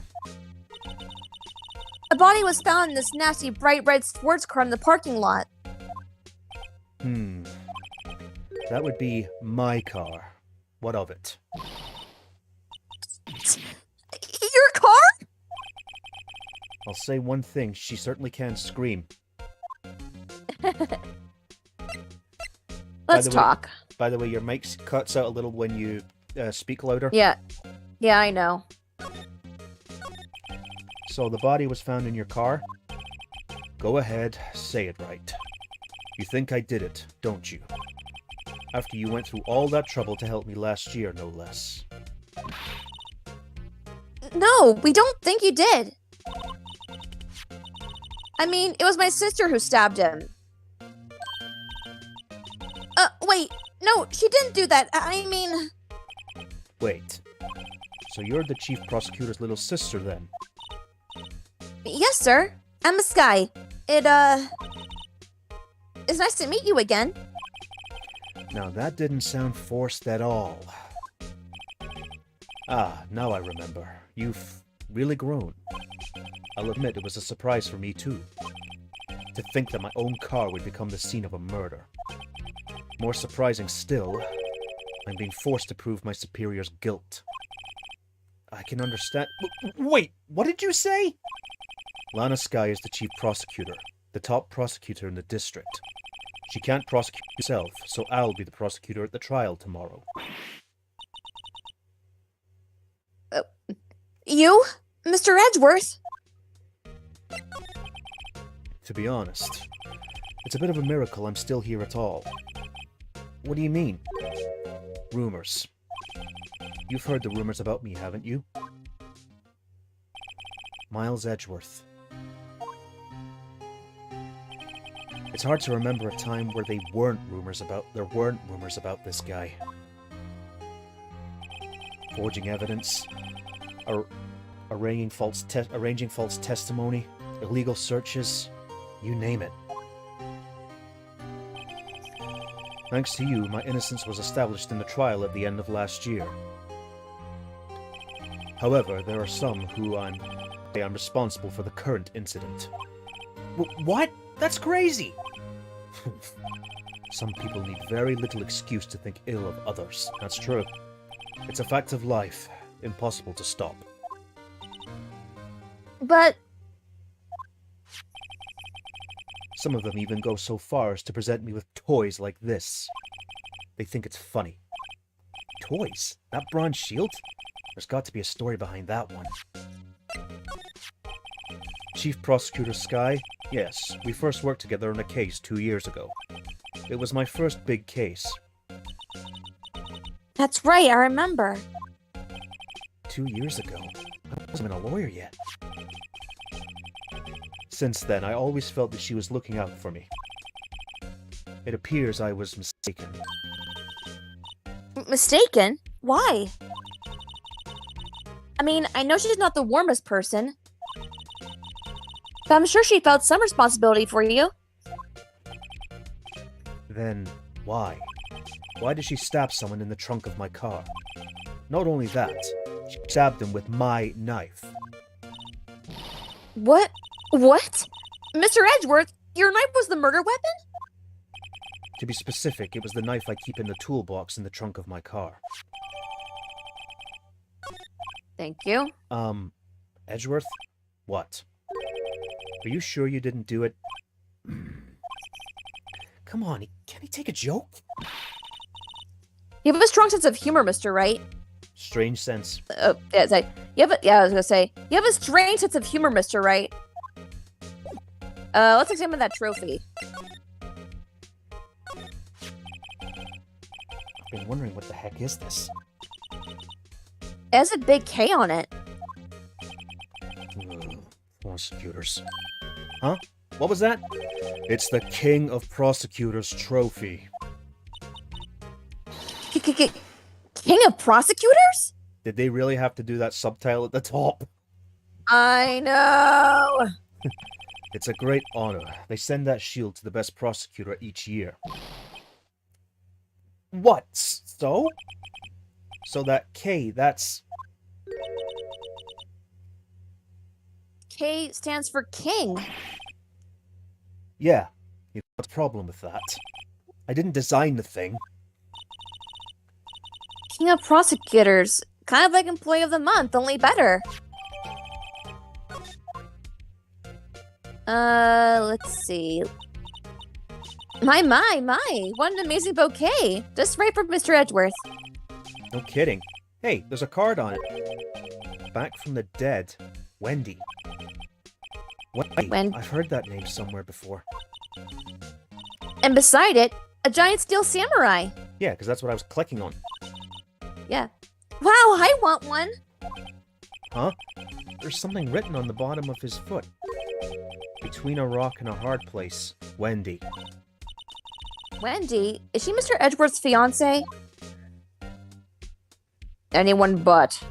[SPEAKER 2] A body was found in this nasty bright red sports car in the parking lot.
[SPEAKER 1] That would be my car. What of it?
[SPEAKER 2] Your car?
[SPEAKER 1] I'll say one thing, she certainly can scream.
[SPEAKER 2] Let's talk.
[SPEAKER 1] By the way, your mic cuts out a little when you speak louder.
[SPEAKER 2] Yeah, I know.
[SPEAKER 1] So the body was found in your car? Go ahead, say it right. You think I did it, don't you? After you went through all that trouble to help me last year, no less.
[SPEAKER 2] No, we don't think you did. I mean, it was my sister who stabbed him. Wait. No, she didn't do that. I mean...
[SPEAKER 1] Wait. So you're the chief prosecutor's little sister, then?
[SPEAKER 2] Yes, sir. I'm Sky. It's nice to meet you again.
[SPEAKER 1] Now that didn't sound forced at all. Ah, now I remember. You've really grown. I'll admit it was a surprise for me too. To think that my own car would become the scene of a murder. More surprising still, I'm being forced to prove my superior's guilt. I can understand... Wait, what did you say? Lana Sky is the chief prosecutor, the top prosecutor in the district. She can't prosecute herself, so I'll be the prosecutor at the trial tomorrow.
[SPEAKER 2] You? Mr. Edgeworth?
[SPEAKER 1] To be honest, it's a bit of a miracle I'm still here at all. What do you mean? Rumors. You've heard the rumors about me, haven't you? Miles Edgeworth. It's hard to remember a time where there weren't rumors about this guy. Forging evidence, arranging false testimony, illegal searches, you name it. Thanks to you, my innocence was established in the trial at the end of last year. However, there are some who I'm responsible for the current incident. What? That's crazy! Some people need very little excuse to think ill of others. That's true. It's a fact of life. Impossible to stop.
[SPEAKER 2] But...
[SPEAKER 1] Some of them even go so far as to present me with toys like this. They think it's funny. Toys? That bronze shield? There's got to be a story behind that one. Chief Prosecutor Sky? Yes, we first worked together on a case 2 years ago. It was my first big case.
[SPEAKER 2] That's right, I remember.
[SPEAKER 1] 2 years ago? I wasn't even a lawyer yet. Since then, I always felt that she was looking out for me. It appears I was mistaken.
[SPEAKER 2] Mistaken? Why? I mean, I know she's not the warmest person, but I'm sure she felt some responsibility for you.
[SPEAKER 1] Then, why? Why did she stab someone in the trunk of my car? Not only that, she stabbed him with my knife.
[SPEAKER 2] What? What? Mr. Edgeworth, your knife was the murder weapon?
[SPEAKER 1] To be specific, it was the knife I keep in the toolbox in the trunk of my car.
[SPEAKER 2] Thank you.
[SPEAKER 1] Edgeworth? What? Are you sure you didn't do it? Come on, can he take a joke?
[SPEAKER 2] You have a strong sense of humor, Mr. Wright.
[SPEAKER 1] Strange sense.
[SPEAKER 2] I was gonna say, you have a strange sense of humor, Mr. Wright. Let's examine that trophy.
[SPEAKER 1] I've been wondering what the heck is this?
[SPEAKER 2] It has a big K on it.
[SPEAKER 1] Prosecutors. Huh? What was that? It's the King of Prosecutors trophy.
[SPEAKER 2] King of Prosecutors?
[SPEAKER 1] Did they really have to do that subtitle at the top?
[SPEAKER 2] I know.
[SPEAKER 1] It's a great honor. They send that shield to the best prosecutor each year. What? So? So that K, that's...
[SPEAKER 2] K stands for king.
[SPEAKER 1] Yeah. You've got a problem with that. I didn't design the thing.
[SPEAKER 2] King of Prosecutors. Kind of like Employee of the Month, only better. Let's see. My. What an amazing bouquet. Just right for Mr. Edgeworth.
[SPEAKER 1] No kidding. Hey, there's a card on it. Back from the dead. Wendy. Wendy. I've heard that name somewhere before.
[SPEAKER 2] And beside it, a giant steel samurai.
[SPEAKER 1] Yeah, because that's what I was clicking on.
[SPEAKER 2] Yeah. Wow, I want one.
[SPEAKER 1] Huh? There's something written on the bottom of his foot. Between a rock and a hard place. Wendy.
[SPEAKER 2] Wendy? Is she Mr. Edgeworth's fiance? Anyone but.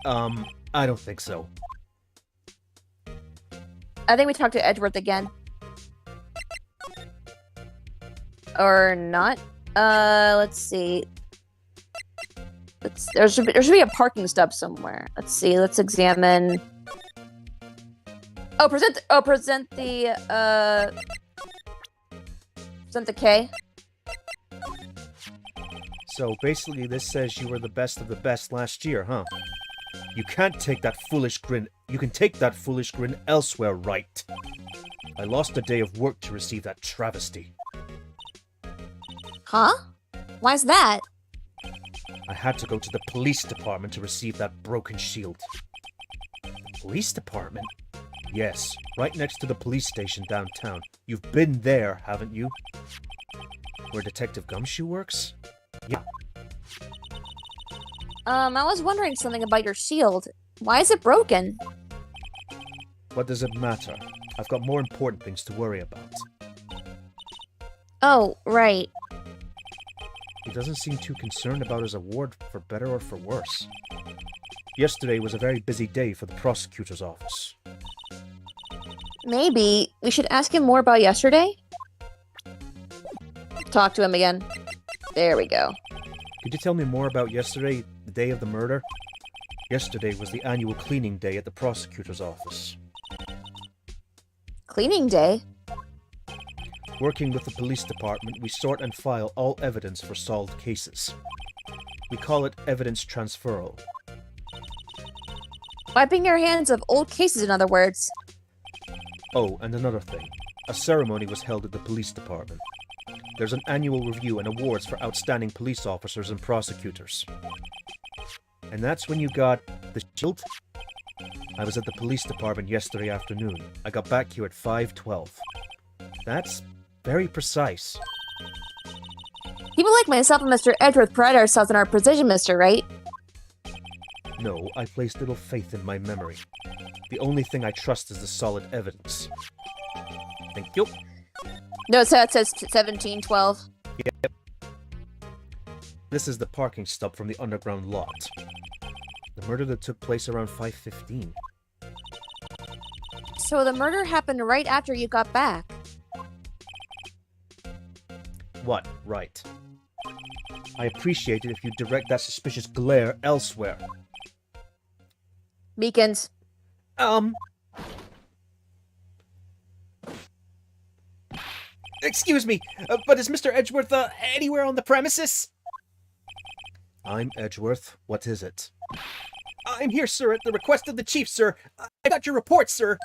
[SPEAKER 1] I don't think so.
[SPEAKER 2] I think we talked to Edgeworth again. Or not. Let's see. There should be a parking stop somewhere. Let's see. Let's examine. Present the K.
[SPEAKER 1] So basically this says you were the best of the best last year, huh? You can't take that foolish grin. You can take that foolish grin elsewhere, right? I lost a day of work to receive that travesty.
[SPEAKER 2] Huh? Why's that?
[SPEAKER 1] I had to go to the police department to receive that broken shield. Police department? Yes, right next to the police station downtown. You've been there, haven't you? Where Detective Gumshoe works? Yeah.
[SPEAKER 2] I was wondering something about your shield. Why is it broken?
[SPEAKER 1] What does it matter? I've got more important things to worry about.
[SPEAKER 2] Oh, right.
[SPEAKER 1] He doesn't seem too concerned about his award, for better or for worse. Yesterday was a very busy day for the prosecutor's office.
[SPEAKER 2] Maybe we should ask him more about yesterday? Talk to him again. There we go.
[SPEAKER 1] Could you tell me more about yesterday, the day of the murder? Yesterday was the annual cleaning day at the prosecutor's office.
[SPEAKER 2] Cleaning day?
[SPEAKER 1] Working with the police department, we sort and file all evidence for solved cases. We call it evidence transferal.
[SPEAKER 2] Wiping your hands of old cases, in other words.
[SPEAKER 1] Oh, and another thing. A ceremony was held at the police department. There's an annual review and awards for outstanding police officers and prosecutors. And that's when you got the shield? I was at the police department yesterday afternoon. I got back here at 5:12. That's very precise.
[SPEAKER 2] People like myself and Mr. Edgeworth pride ourselves in our precision, Mr. Wright.
[SPEAKER 1] No, I placed little faith in my memory. The only thing I trust is the solid evidence. Thank you.
[SPEAKER 2] No, so it says 1712.
[SPEAKER 1] Yep. This is the parking stop from the underground lot. The murder that took place around 5:15.
[SPEAKER 2] So the murder happened right after you got back.
[SPEAKER 1] What? Right. I appreciate it if you direct that suspicious glare elsewhere.
[SPEAKER 2] Meekins.
[SPEAKER 1] Excuse me, but is Mr. Edgeworth, anywhere on the premises? I'm Edgeworth. What is it? I'm here, sir, at the request of the chief, sir. I got your report, sir.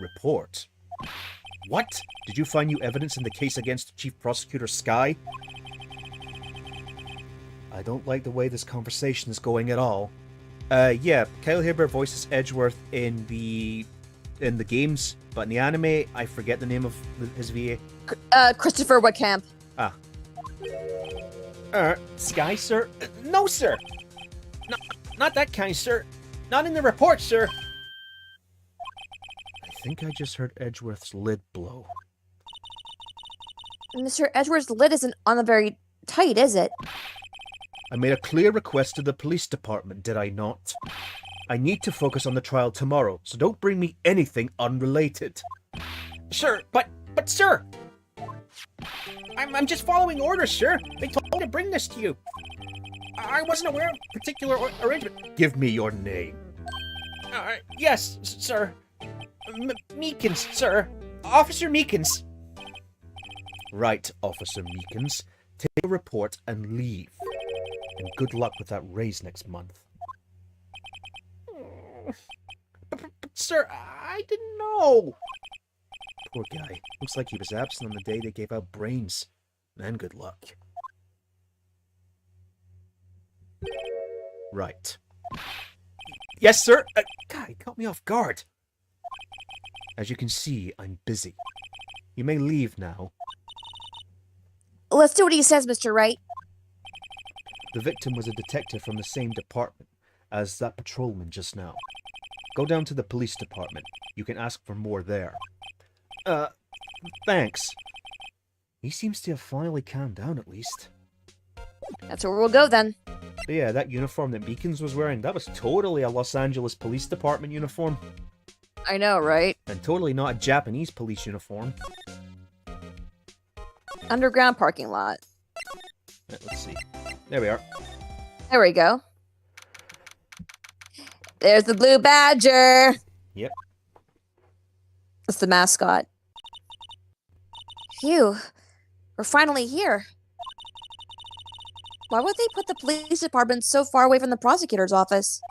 [SPEAKER 1] Report? What? Did you find new evidence in the case against Chief Prosecutor Sky? I don't like the way this conversation is going at all. Yeah, Kyle Hibbert voices Edgeworth in the games, but in the anime, I forget the name of his VA.
[SPEAKER 2] Christopher Wickham.
[SPEAKER 1] Ah. Sky, sir? No, sir! Not that kind, sir. Not in the report, sir. I think I just heard Edgeworth's lid blow.
[SPEAKER 2] Mr. Edgeworth's lid isn't on the very tight, is it?
[SPEAKER 1] I made a clear request to the police department, did I not? I need to focus on the trial tomorrow, so don't bring me anything unrelated. Sure, but sir! I'm just following orders, sir. They told me to bring this to you. I wasn't aware of particular arrangement. Give me your name. Yes, sir. Meekins, sir. Officer Meekins. Right, Officer Meekins. Take a report and leave. And good luck with that raise next month. But, sir, I didn't know. Poor guy. Looks like he was absent on the day they gave out brains. And good luck. Right. Yes, sir. God, he caught me off guard. As you can see, I'm busy. You may leave now.
[SPEAKER 2] Let's do what he says, Mr. Wright.
[SPEAKER 1] The victim was a detective from the same department as that patrolman just now. Go down to the police department. You can ask for more there. Thanks. He seems to have finally calmed down at least.
[SPEAKER 2] That's where we'll go then.
[SPEAKER 1] But yeah, that uniform that Meekins was wearing, that was totally a Los Angeles Police Department uniform.
[SPEAKER 2] I know, right?
[SPEAKER 1] And totally not a Japanese police uniform.
[SPEAKER 2] Underground parking lot.
[SPEAKER 1] Let's see. There we are.
[SPEAKER 2] There we go. There's the blue badger.
[SPEAKER 1] Yep.
[SPEAKER 2] That's the mascot. Phew. We're finally here. Why would they put the police department so far away from the prosecutor's office?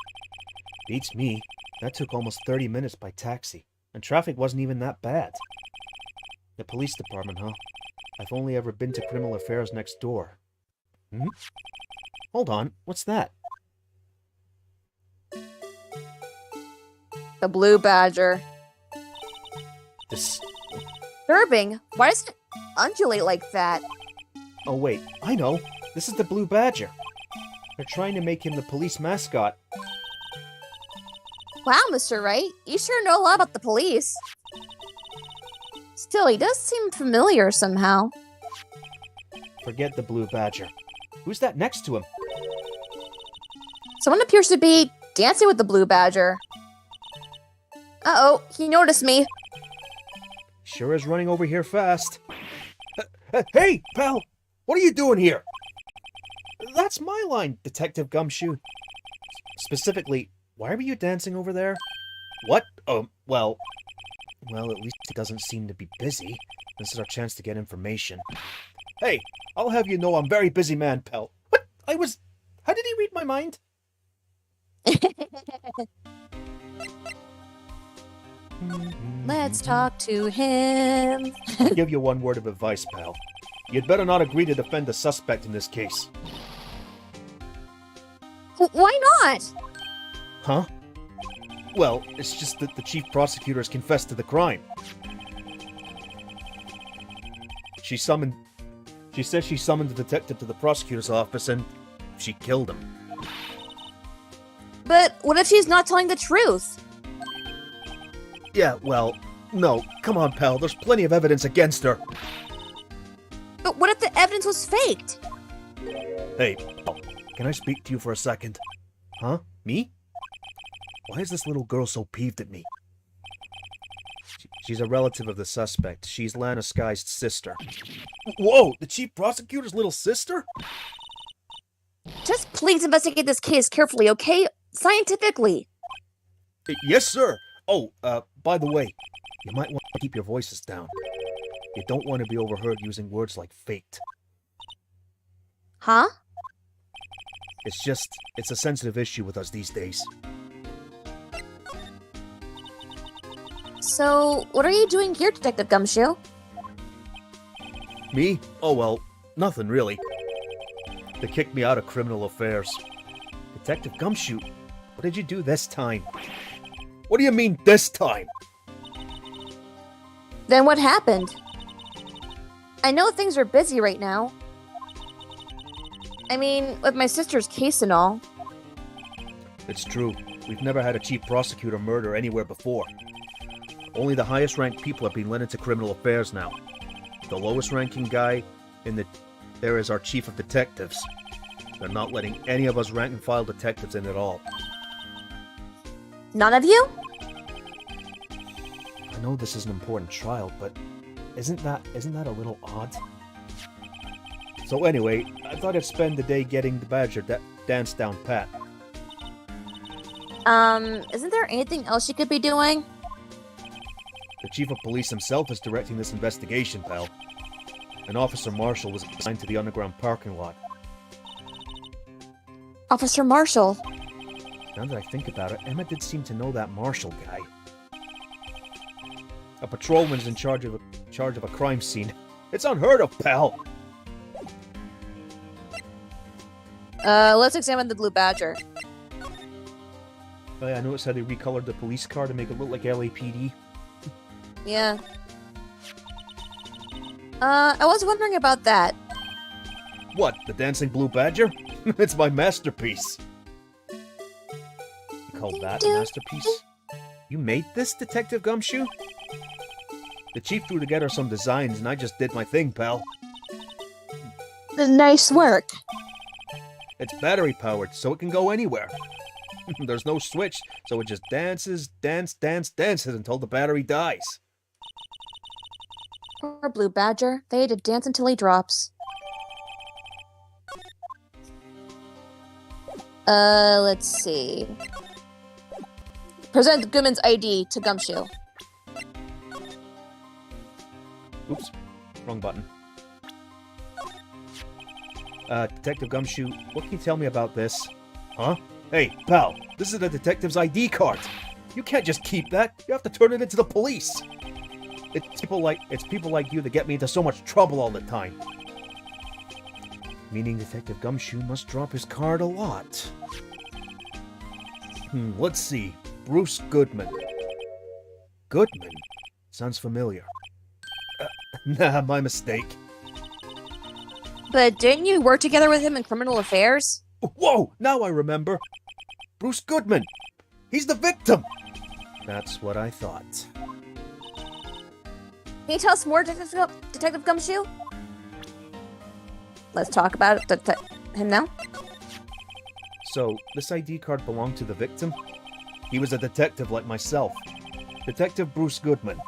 [SPEAKER 1] Beats me. That took almost 30 minutes by taxi. And traffic wasn't even that bad. The police department, huh? I've only ever been to criminal affairs next door. Hmm? Hold on. What's that?
[SPEAKER 2] The blue badger. Disturbing. Why does it undulate like that?
[SPEAKER 1] Oh, wait. I know. This is the blue badger. They're trying to make him the police mascot.
[SPEAKER 2] Wow, Mr. Wright. You sure know a lot about the police. Still, he does seem familiar somehow.
[SPEAKER 1] Forget the blue badger. Who's that next to him?
[SPEAKER 2] Someone appears to be dancing with the blue badger. Uh-oh, he noticed me.
[SPEAKER 1] Sure is running over here fast. Hey, pal! What are you doing here? That's my line, Detective Gumshoe. Specifically, why were you dancing over there? What? Well, at least he doesn't seem to be busy. This is our chance to get information. Hey, I'll have you know I'm a very busy man, pal. What? How did he read my mind?
[SPEAKER 2] Let's talk to him.
[SPEAKER 1] I'll give you one word of advice, pal. You'd better not agree to defend the suspect in this case.
[SPEAKER 2] Why not?
[SPEAKER 1] Huh? Well, it's just that the chief prosecutor has confessed to the crime. She says she summoned the detective to the prosecutor's office and she killed him.
[SPEAKER 2] But what if she's not telling the truth?
[SPEAKER 1] Yeah, well, no. Come on, pal. There's plenty of evidence against her.
[SPEAKER 2] But what if the evidence was faked?
[SPEAKER 1] Hey, pal, can I speak to you for a second? Huh? Me? Why is this little girl so peeved at me? She's a relative of the suspect. She's Lana Sky's sister. Whoa! The chief prosecutor's little sister?
[SPEAKER 2] Just please investigate this case carefully, okay? Scientifically.
[SPEAKER 1] Yes, sir. Oh, by the way, you might want to keep your voices down. You don't want to be overheard using words like faked.
[SPEAKER 2] Huh?
[SPEAKER 1] It's a sensitive issue with us these days.
[SPEAKER 2] So, what are you doing here, Detective Gumshoe?
[SPEAKER 1] Me? Oh, well, nothing really. They kicked me out of criminal affairs. Detective Gumshoe, what did you do this time? What do you mean, this time?
[SPEAKER 2] Then what happened? I know things are busy right now. I mean, with my sister's case and all.
[SPEAKER 1] It's true. We've never had a chief prosecutor murder anywhere before. Only the highest ranked people have been led into criminal affairs now. The lowest ranking guy there is our chief of detectives. They're not letting any of us rank and file detectives in at all.
[SPEAKER 2] None of you?
[SPEAKER 1] I know this is an important trial, but isn't that a little odd? So anyway, I thought I'd spend the day getting the Badger dance down pat.
[SPEAKER 2] Isn't there anything else you could be doing?
[SPEAKER 1] The chief of police himself is directing this investigation, pal. An officer marshal was assigned to the underground parking lot.
[SPEAKER 2] Officer Marshall.
[SPEAKER 1] Now that I think about it, Emma did seem to know that marshal guy. A patrolman's in charge of a crime scene. It's unheard of, pal!
[SPEAKER 2] Let's examine the Blue Badger.
[SPEAKER 1] Oh, yeah, I noticed how they recolored the police car to make it look like LAPD.
[SPEAKER 2] Yeah. I was wondering about that.
[SPEAKER 1] What, the dancing blue badger? It's my masterpiece. You call that a masterpiece? You made this, Detective Gumshoe? The chief threw together some designs and I just did my thing, pal.
[SPEAKER 2] Nice work.
[SPEAKER 1] It's battery powered, so it can go anywhere. There's no switch, so it just dances until the battery dies.
[SPEAKER 2] Poor Blue Badger. They had to dance until he drops. Let's see. Present Goodman's ID to Gumshoe.
[SPEAKER 1] Oops, wrong button. Detective Gumshoe, what can you tell me about this? Huh? Hey, pal, this is the detective's ID card. You can't just keep that. You have to turn it into the police. It's people like you that get me into so much trouble all the time. Meaning Detective Gumshoe must drop his card a lot. Let's see. Bruce Goodman. Goodman? Sounds familiar. Nah, my mistake.
[SPEAKER 2] But didn't you work together with him in criminal affairs?
[SPEAKER 1] Whoa! Now I remember. Bruce Goodman. He's the victim. That's what I thought.
[SPEAKER 2] Can you tell us more, Detective Gumshoe? Let's talk about him now.
[SPEAKER 1] So, this ID card belonged to the victim? He was a detective like myself. Detective Bruce Goodman.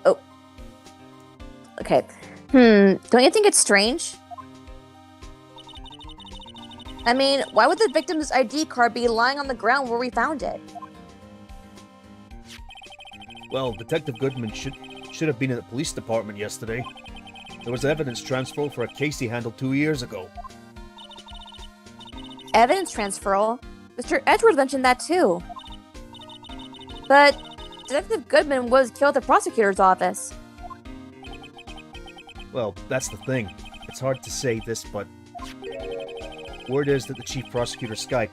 [SPEAKER 2] Oh. Okay. Don't you think it's strange? I mean, why would the victim's ID card be lying on the ground where we found it?
[SPEAKER 1] Well, Detective Goodman should have been in the police department yesterday. There was evidence transfer for a case he handled 2 years ago.
[SPEAKER 2] Evidence transferal? Mr. Edwards mentioned that too. But Detective Goodman was killed at the prosecutor's office.
[SPEAKER 1] Well, that's the thing. It's hard to say this, but word is that the chief prosecutor, Sky,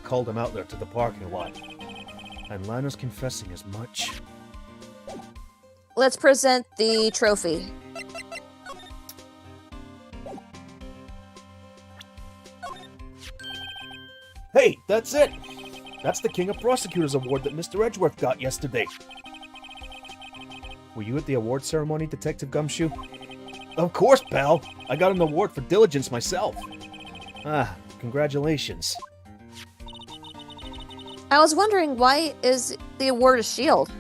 [SPEAKER 1] called him out there to the parking lot. And Lana's confessing as much.
[SPEAKER 2] Let's present the trophy.
[SPEAKER 1] Hey, that's it! That's the King of Prosecutors Award that Mr. Edgeworth got yesterday. Were you at the award ceremony, Detective Gumshoe? Of course, pal. I got an award for diligence myself. Ah, congratulations.
[SPEAKER 2] I was wondering, why is the award a shield?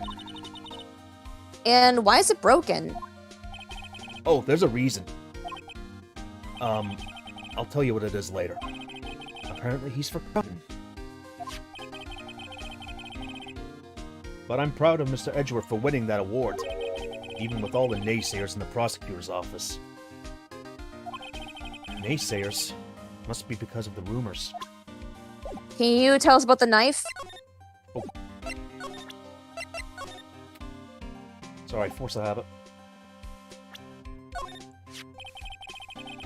[SPEAKER 2] And why is it broken?
[SPEAKER 1] Oh, there's a reason. I'll tell you what it is later. Apparently he's forgotten. But I'm proud of Mr. Edgeworth for winning that award, even with all the naysayers in the prosecutor's office. Naysayers? Must be because of the rumors.
[SPEAKER 2] Can you tell us about the knife?
[SPEAKER 1] Oh. Sorry, force of habit.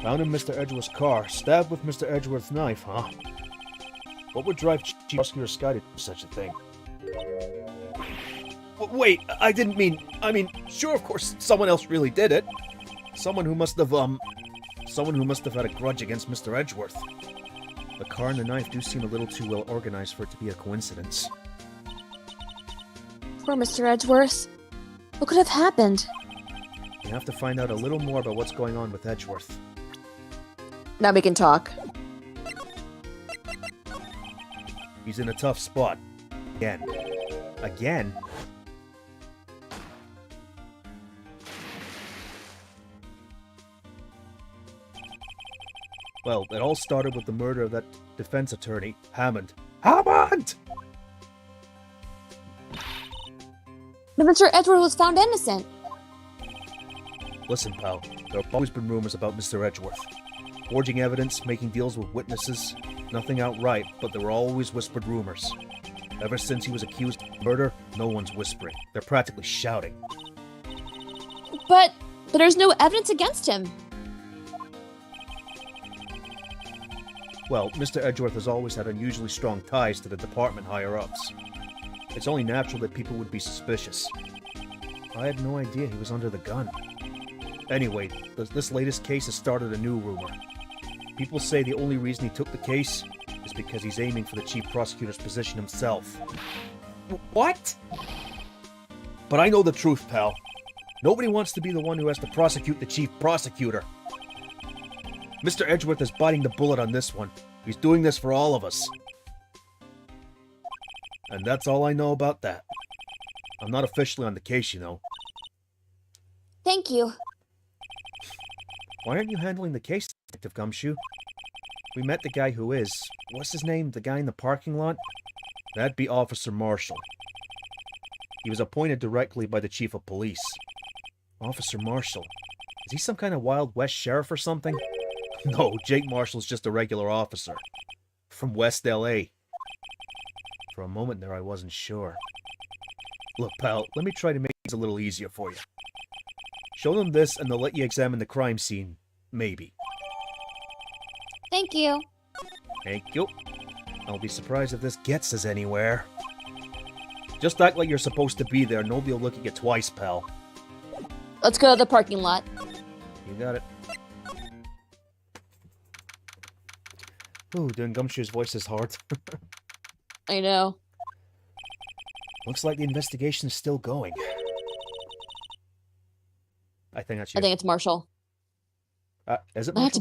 [SPEAKER 1] Found in Mr. Edgeworth's car, stabbed with Mr. Edgeworth's knife, huh? What would drive Chief Prosecutor Sky to do such a thing? Wait, I didn't mean... I mean, sure, of course, someone else really did it. Someone who must have had a grudge against Mr. Edgeworth. The car and the knife do seem a little too well organized for it to be a coincidence.
[SPEAKER 2] Poor Mr. Edgeworth. What could have happened?
[SPEAKER 1] We have to find out a little more about what's going on with Edgeworth.
[SPEAKER 2] Now we can talk.
[SPEAKER 1] He's in a tough spot. Again. Again? Well, it all started with the murder of that defense attorney, Hammond. Hammond!
[SPEAKER 2] But Mr. Edgeworth was found innocent.
[SPEAKER 1] Listen, pal, there have always been rumors about Mr. Edgeworth. Forging evidence, making deals with witnesses, nothing outright, but there were always whispered rumors. Ever since he was accused of murder, no one's whispering. They're practically shouting.
[SPEAKER 2] But there's no evidence against him.
[SPEAKER 1] Well, Mr. Edgeworth has always had unusually strong ties to the department higher-ups. It's only natural that people would be suspicious. I had no idea he was under the gun. Anyway, this latest case has started a new rumor. People say the only reason he took the case is because he's aiming for the chief prosecutor's position himself. What? But I know the truth, pal. Nobody wants to be the one who has to prosecute the chief prosecutor. Mr. Edgeworth is biting the bullet on this one. He's doing this for all of us. And that's all I know about that. I'm not officially on the case, you know.
[SPEAKER 2] Thank you.
[SPEAKER 1] Why aren't you handling the case, Detective Gumshoe? We met the guy who is. What's his name? The guy in the parking lot? That'd be Officer Marshall. He was appointed directly by the Chief of Police. Officer Marshall? Is he some kind of Wild West sheriff or something? No, Jake Marshall's just a regular officer. From West L.A. For a moment there, I wasn't sure. Look, pal, let me try to make things a little easier for you. Show them this and they'll let you examine the crime scene. Maybe.
[SPEAKER 2] Thank you.
[SPEAKER 1] Thank you. I'll be surprised if this gets us anywhere. Just act like you're supposed to be there. Nobody will look at you twice, pal.
[SPEAKER 2] Let's go to the parking lot.
[SPEAKER 1] You got it. Ooh, doing Gumshoe's voice is hard.
[SPEAKER 2] I know.
[SPEAKER 1] Looks like the investigation is still going. I think that's you.
[SPEAKER 2] I think it's Marshall.
[SPEAKER 1] Is it
[SPEAKER 2] I
[SPEAKER 1] Marshall?
[SPEAKER 2] have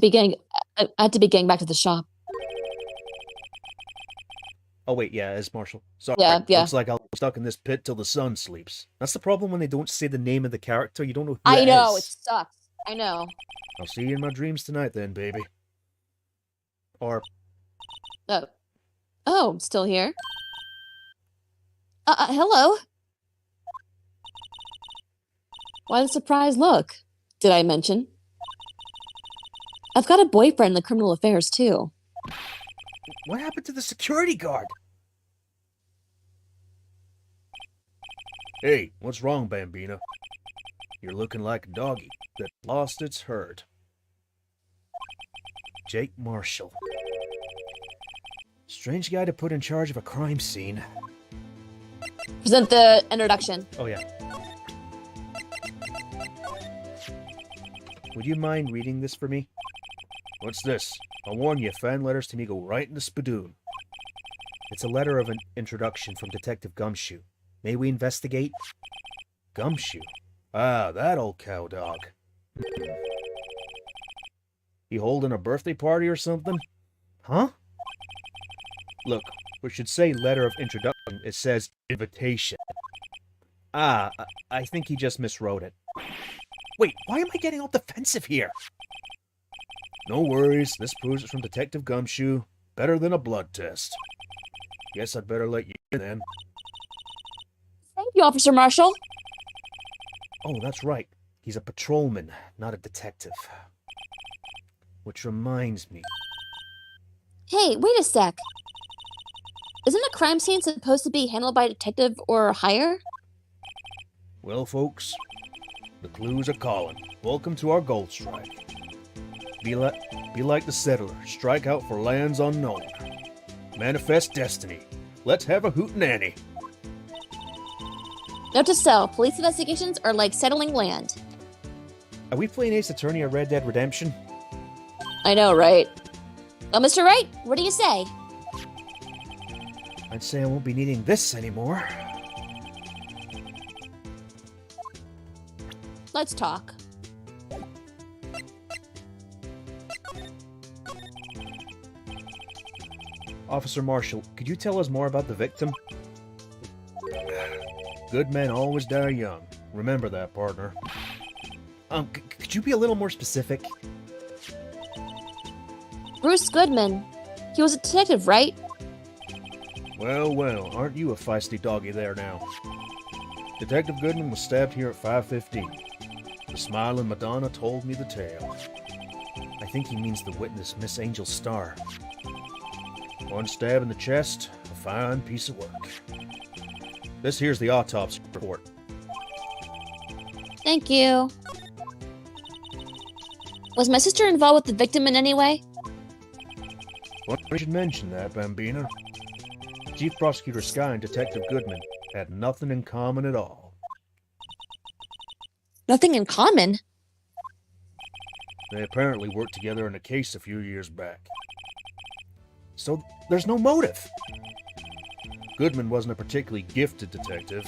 [SPEAKER 2] to be getting back to the shop.
[SPEAKER 1] Oh wait, yeah, it's Marshall. Sorry.
[SPEAKER 2] Yeah.
[SPEAKER 1] Looks like I'll be stuck in this pit till the sun sleeps. That's the problem when they don't say the name of the character. You don't know who
[SPEAKER 2] I
[SPEAKER 1] it
[SPEAKER 2] know, it
[SPEAKER 1] is.
[SPEAKER 2] sucks. I know.
[SPEAKER 1] I'll see you in my dreams tonight then, baby. Or...
[SPEAKER 2] Oh, still here? Hello? Why the surprised look? Did I mention? I've got a boyfriend in the criminal affairs, too.
[SPEAKER 1] what happened to the security guard? Hey, what's wrong, Bambina? You're looking like a doggy that lost its herd. Jake Marshall. Strange guy to put in charge of a crime scene.
[SPEAKER 2] Present the introduction.
[SPEAKER 1] Oh, yeah. Would you mind reading this for me? What's this? I'll warn you, fan letters to me go right in the spadoon. It's a letter of an introduction from Detective Gumshoe. May we investigate? Gumshoe? Ah, that old cow dog. He holding a birthday party or something? Huh? Look, we should say letter of introduction. It says invitation. Ah, I think he just miswrote it. Wait, why am I getting all defensive here? No worries, this proves it's from Detective Gumshoe. Better than a blood test. Guess I'd better let you in then.
[SPEAKER 2] Thank you, Officer Marshall.
[SPEAKER 1] Oh, that's right. He's a patrolman, not a detective. Which reminds me.
[SPEAKER 2] Hey, wait a sec. Isn't a crime scene supposed to be handled by a detective or higher?
[SPEAKER 1] Well, folks, the clues are calling. Welcome to our gold strike. Be like the settler. Strike out for lands unknown. Manifest destiny. Let's have a hootenanny.
[SPEAKER 2] Note to self, police investigations are like settling land.
[SPEAKER 1] Are we playing Ace Attorney or Red Dead Redemption?
[SPEAKER 2] I know, right? Well, Mr. Wright, what do you say?
[SPEAKER 1] I'd say I won't be needing this anymore.
[SPEAKER 2] Let's talk.
[SPEAKER 1] Officer Marshall, could you tell us more about the victim? Good men always die young. Remember that, partner. Could you be a little more specific?
[SPEAKER 2] Bruce Goodman. He was a detective, right?
[SPEAKER 1] Well, well, aren't you a feisty doggy there now? Detective Goodman was stabbed here at 5:15. The smiling Madonna told me the tale. I think he means the witness, Miss Angel Starr. One stab in the chest, a fine piece of work. This here's the autopsy report.
[SPEAKER 2] Thank you. Was my sister involved with the victim in any way?
[SPEAKER 1] Well, I should mention that, Bambina. Chief Prosecutor Sky and Detective Goodman had nothing in common at all.
[SPEAKER 2] Nothing in common?
[SPEAKER 1] They apparently worked together in a case a few years back. So there's no motive. Goodman wasn't a particularly gifted detective.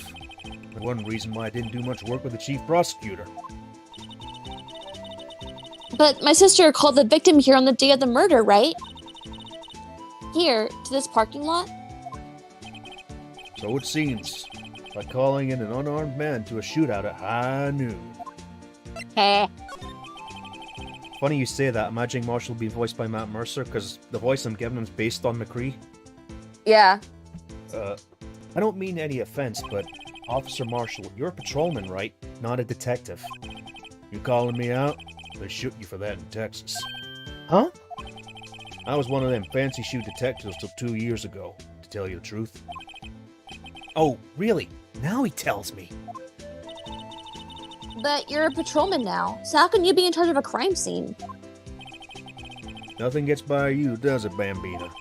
[SPEAKER 1] One reason why I didn't do much work with the chief prosecutor.
[SPEAKER 2] But my sister called the victim here on the day of the murder, right? Here, to this parking lot?
[SPEAKER 1] So it seems. Like calling in an unarmed man to a shootout at high noon. Funny you say that, imagining Marshall being voiced by Matt Mercer, because the voice I'm giving him is based on McCree.
[SPEAKER 2] Yeah.
[SPEAKER 1] I don't mean any offense, but Officer Marshall, you're a patrolman, right? Not a detective. You calling me out? They shoot you for that in Texas. Huh? I was one of them fancy shoe detectives till 2 years ago, to tell you the truth. Oh, really? Now he tells me.
[SPEAKER 2] But you're a patrolman now, so how can you be in charge of a crime scene?
[SPEAKER 1] Nothing gets by you, does it, Bambina?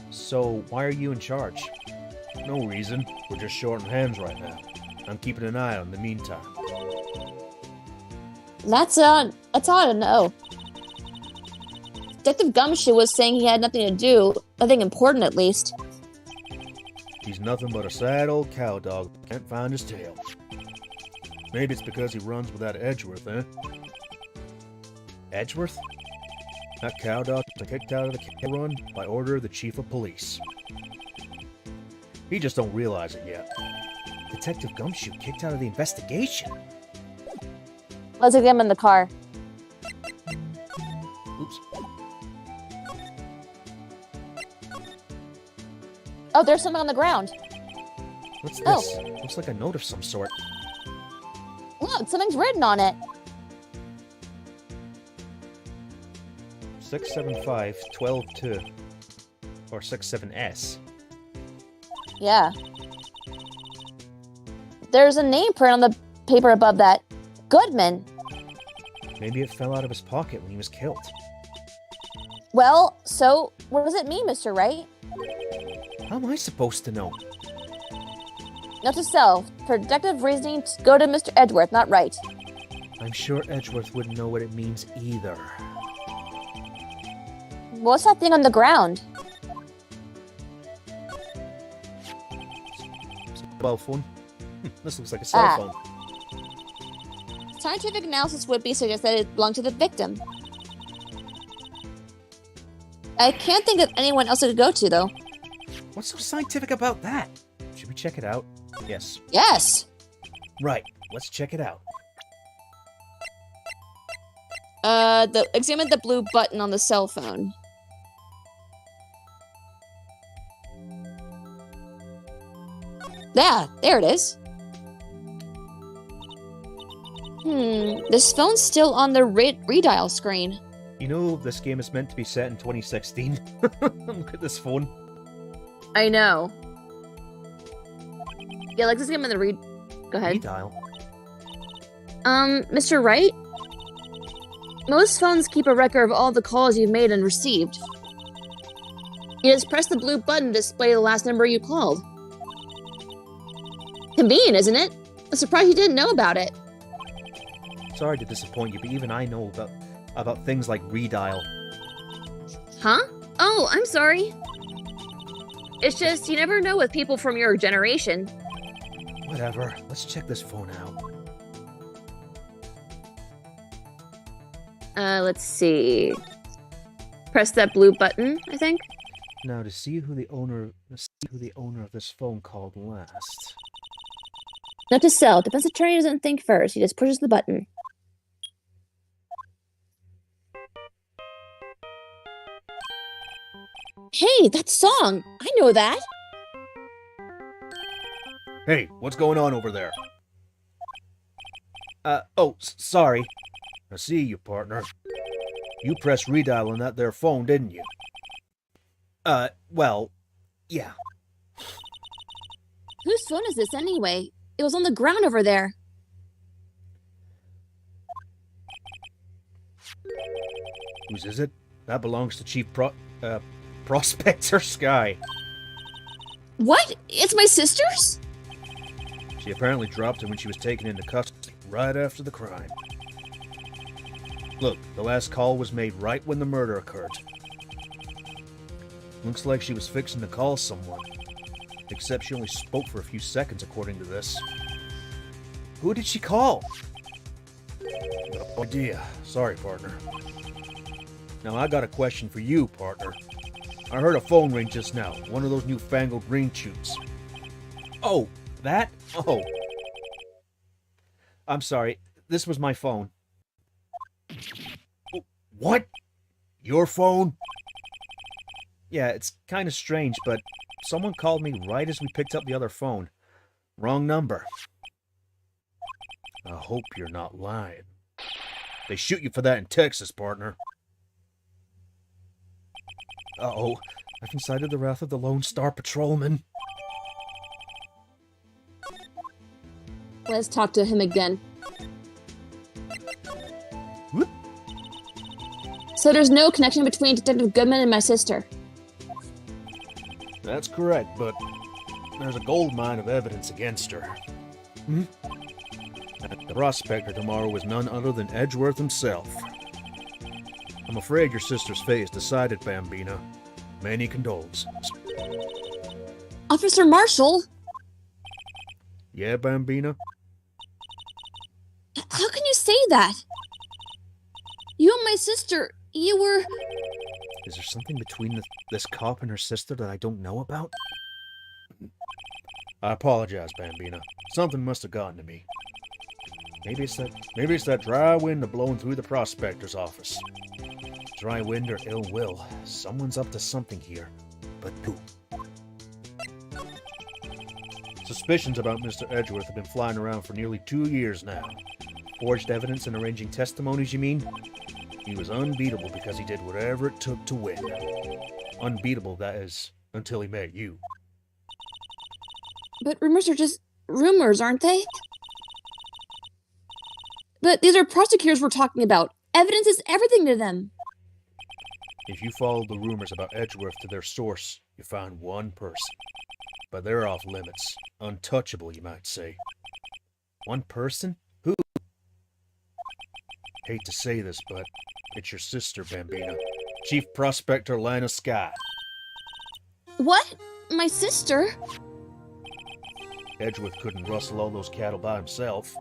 [SPEAKER 1] So, why are you in charge? No reason. We're just shorting hands right now. I'm keeping an eye on the meantime.
[SPEAKER 2] That's all to know. Detective Gumshoe was saying he had nothing to do, nothing important at least.
[SPEAKER 1] He's nothing but a sad old cow dog who can't find his tail. Maybe it's because he runs without Edgeworth, eh? Edgeworth? That cow dog was kicked out of the cow run by order of the chief of police. He just don't realize it yet. Detective Gumshoe kicked out of the investigation.
[SPEAKER 2] Let's get him in the car.
[SPEAKER 1] Oops.
[SPEAKER 2] Oh, there's something on the ground.
[SPEAKER 1] What's this? Looks like a note of some sort.
[SPEAKER 2] Look, something's written on it.
[SPEAKER 1] 675-12-2. Or 67S.
[SPEAKER 2] Yeah. There's a name print on the paper above that. Goodman.
[SPEAKER 1] Maybe it fell out of his pocket when he was killed.
[SPEAKER 2] Well, so what does it mean, Mr. Wright?
[SPEAKER 1] How am I supposed to know?
[SPEAKER 2] Note to self, for deductive reasoning, go to Mr. Edgeworth, not Wright.
[SPEAKER 1] I'm sure Edgeworth wouldn't know what it means either.
[SPEAKER 2] What's that thing on the ground?
[SPEAKER 1] Mobile phone. This looks like a cell phone.
[SPEAKER 2] Scientific analysis would be suggest that it belonged to the victim. I can't think of anyone else it could go to, though.
[SPEAKER 1] What's so scientific about that? Should we check it out? Yes.
[SPEAKER 2] Yes!
[SPEAKER 1] Right, let's check it out.
[SPEAKER 2] Examine the blue button on the cell phone. Yeah, there it is. This phone's still on the redial screen.
[SPEAKER 1] You know, this game is meant to be set in 2016. Look at this phone.
[SPEAKER 2] I know. Yeah, like this game in the Go ahead.
[SPEAKER 1] Redial?
[SPEAKER 2] Mr. Wright? Most phones keep a record of all the calls you've made and received. You just press the blue button to display the last number you called. Convenient, isn't it? I'm surprised you didn't know about it.
[SPEAKER 1] Sorry to disappoint you, but even I know about things like redial.
[SPEAKER 2] Huh? Oh, I'm sorry. It's just, you never know with people from your generation.
[SPEAKER 1] Whatever, let's check this phone out.
[SPEAKER 2] Let's see. Press that blue button, I think.
[SPEAKER 1] Now to see who the owner of this phone called last.
[SPEAKER 2] Not to sell. Defense attorney doesn't think first. He just pushes the button. Hey, that song! I know that!
[SPEAKER 1] Hey, what's going on over there? Sorry. I see you, partner. You pressed redial on that there phone, didn't you? Well, yeah.
[SPEAKER 2] Whose phone is this anyway? It was on the ground over there.
[SPEAKER 1] Whose is it? That belongs to Chief Prospector Sky.
[SPEAKER 2] What? It's my sister's?
[SPEAKER 1] She apparently dropped it when she was taken into custody right after the crime. Look, the last call was made right when the murder occurred. Looks like she was fixing to call someone. Except she only spoke for a few seconds, according to this. Who did she call? No idea. Sorry, partner. Now, I got a question for you, partner. I heard a phone ring just now. One of those newfangled ring tubes. Oh, that? Oh. I'm sorry. This was my phone. What? Your phone? Yeah, it's kind of strange, but someone called me right as we picked up the other phone. Wrong number. I hope you're not lying. They shoot you for that in Texas, partner. Uh-oh. I've incited the wrath of the Lone Star Patrolman.
[SPEAKER 2] Let's talk to him again.
[SPEAKER 1] Whoop.
[SPEAKER 2] So there's no connection between Detective Goodman and my sister?
[SPEAKER 1] That's correct, but there's a gold mine of evidence against her. The prospector tomorrow was none other than Edgeworth himself. I'm afraid your sister's fate is decided, Bambina. Many condolences.
[SPEAKER 2] Officer Marshall?
[SPEAKER 1] Yeah, Bambina?
[SPEAKER 2] How can you say that? You and my sister, you were...
[SPEAKER 1] Is there something between this cop and her sister that I don't know about? I apologize, Bambina. Something must have gotten to me. Maybe it's that dry wind blowing through the prospector's office. Dry wind or ill will. Someone's up to something here. But who? Suspicions about Mr. Edgeworth have been flying around for nearly 2 years now. Forged evidence and arranging testimonies, you mean? He was unbeatable because he did whatever it took to win. Unbeatable, that is, until he met you.
[SPEAKER 2] But rumors are just rumors, aren't they? But these are prosecutors we're talking about. Evidence is everything to them.
[SPEAKER 1] If you followed the rumors about Edgeworth to their source, you found one person. But they're off limits. Untouchable, you might say. One person? Who? Hate to say this, but it's your sister, Bambina. Chief Prospector Lana Sky.
[SPEAKER 2] What? My sister?
[SPEAKER 1] Edgeworth couldn't rustle all those cattle by himself.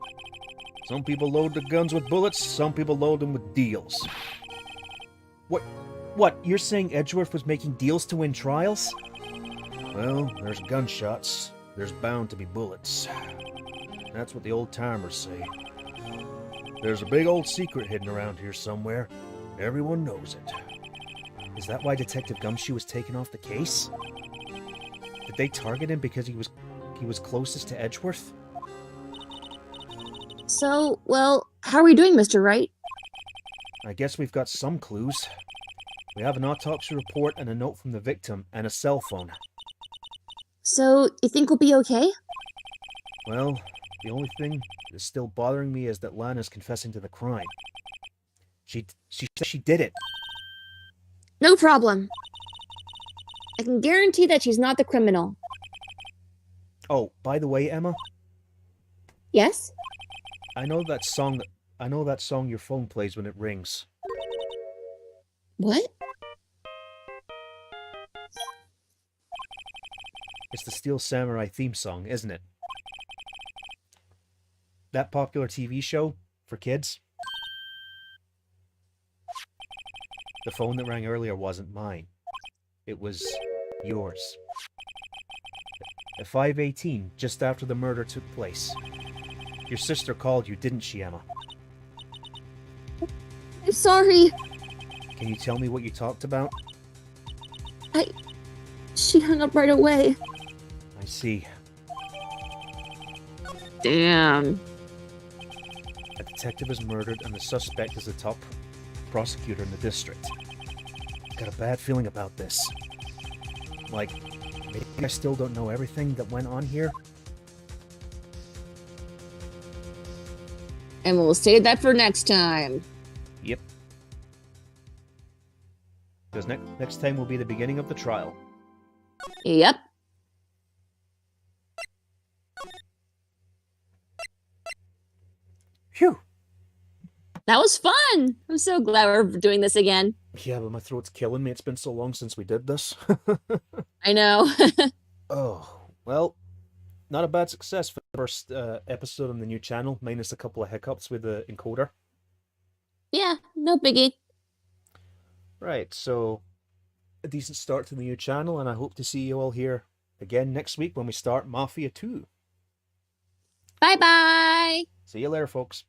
[SPEAKER 1] Some people load their guns with bullets, some people load them with deals. What? You're saying Edgeworth was making deals to win trials? Well, there's gunshots. There's bound to be bullets. That's what the old-timers say. There's a big old secret hidden around here somewhere. Everyone knows it. Is that why Detective Gumshoe was taken off the case? Did they target him because he was closest to Edgeworth?
[SPEAKER 2] So, well, how are we doing, Mr. Wright?
[SPEAKER 1] I guess we've got some clues. We have an autopsy report and a note from the victim and a cell phone.
[SPEAKER 2] So, you think we'll be okay?
[SPEAKER 1] Well, the only thing that's still bothering me is that Lana's confessing to the crime. She said she did it.
[SPEAKER 2] No problem. I can guarantee that she's not the criminal.
[SPEAKER 1] Oh, by the way, Emma,
[SPEAKER 2] Yes?
[SPEAKER 1] I know that song your phone plays when it rings.
[SPEAKER 2] What?
[SPEAKER 1] It's the Steel Samurai theme song, isn't it? That popular TV show for kids? The phone that rang earlier wasn't mine. It was yours. At 5:18, just after the murder took place. Your sister called you, didn't she, Emma?
[SPEAKER 2] I'm sorry.
[SPEAKER 1] Can you tell me what you talked about?
[SPEAKER 2] She hung up right away.
[SPEAKER 1] I see.
[SPEAKER 2] Damn.
[SPEAKER 1] A detective is murdered and the suspect is the top prosecutor in the district. Got a bad feeling about this. Like, maybe I still don't know everything that went on here.
[SPEAKER 2] And we'll save that for next time.
[SPEAKER 1] Yep. Because next time will be the beginning of the trial.
[SPEAKER 2] Yep.
[SPEAKER 1] Phew!
[SPEAKER 2] That was fun. I'm so glad we're doing this again.
[SPEAKER 1] Yeah, but my throat's killing me. It's been so long since we did this.
[SPEAKER 2] I know.
[SPEAKER 1] Oh, well, not a bad success for the first episode on the new channel, minus a couple of hiccups with the encoder.
[SPEAKER 2] Yeah, no biggie.
[SPEAKER 1] Right, so a decent start to the new channel, and I hope to see you all here again next week when we start Mafia 2.
[SPEAKER 2] Bye-bye.
[SPEAKER 1] See you later, folks.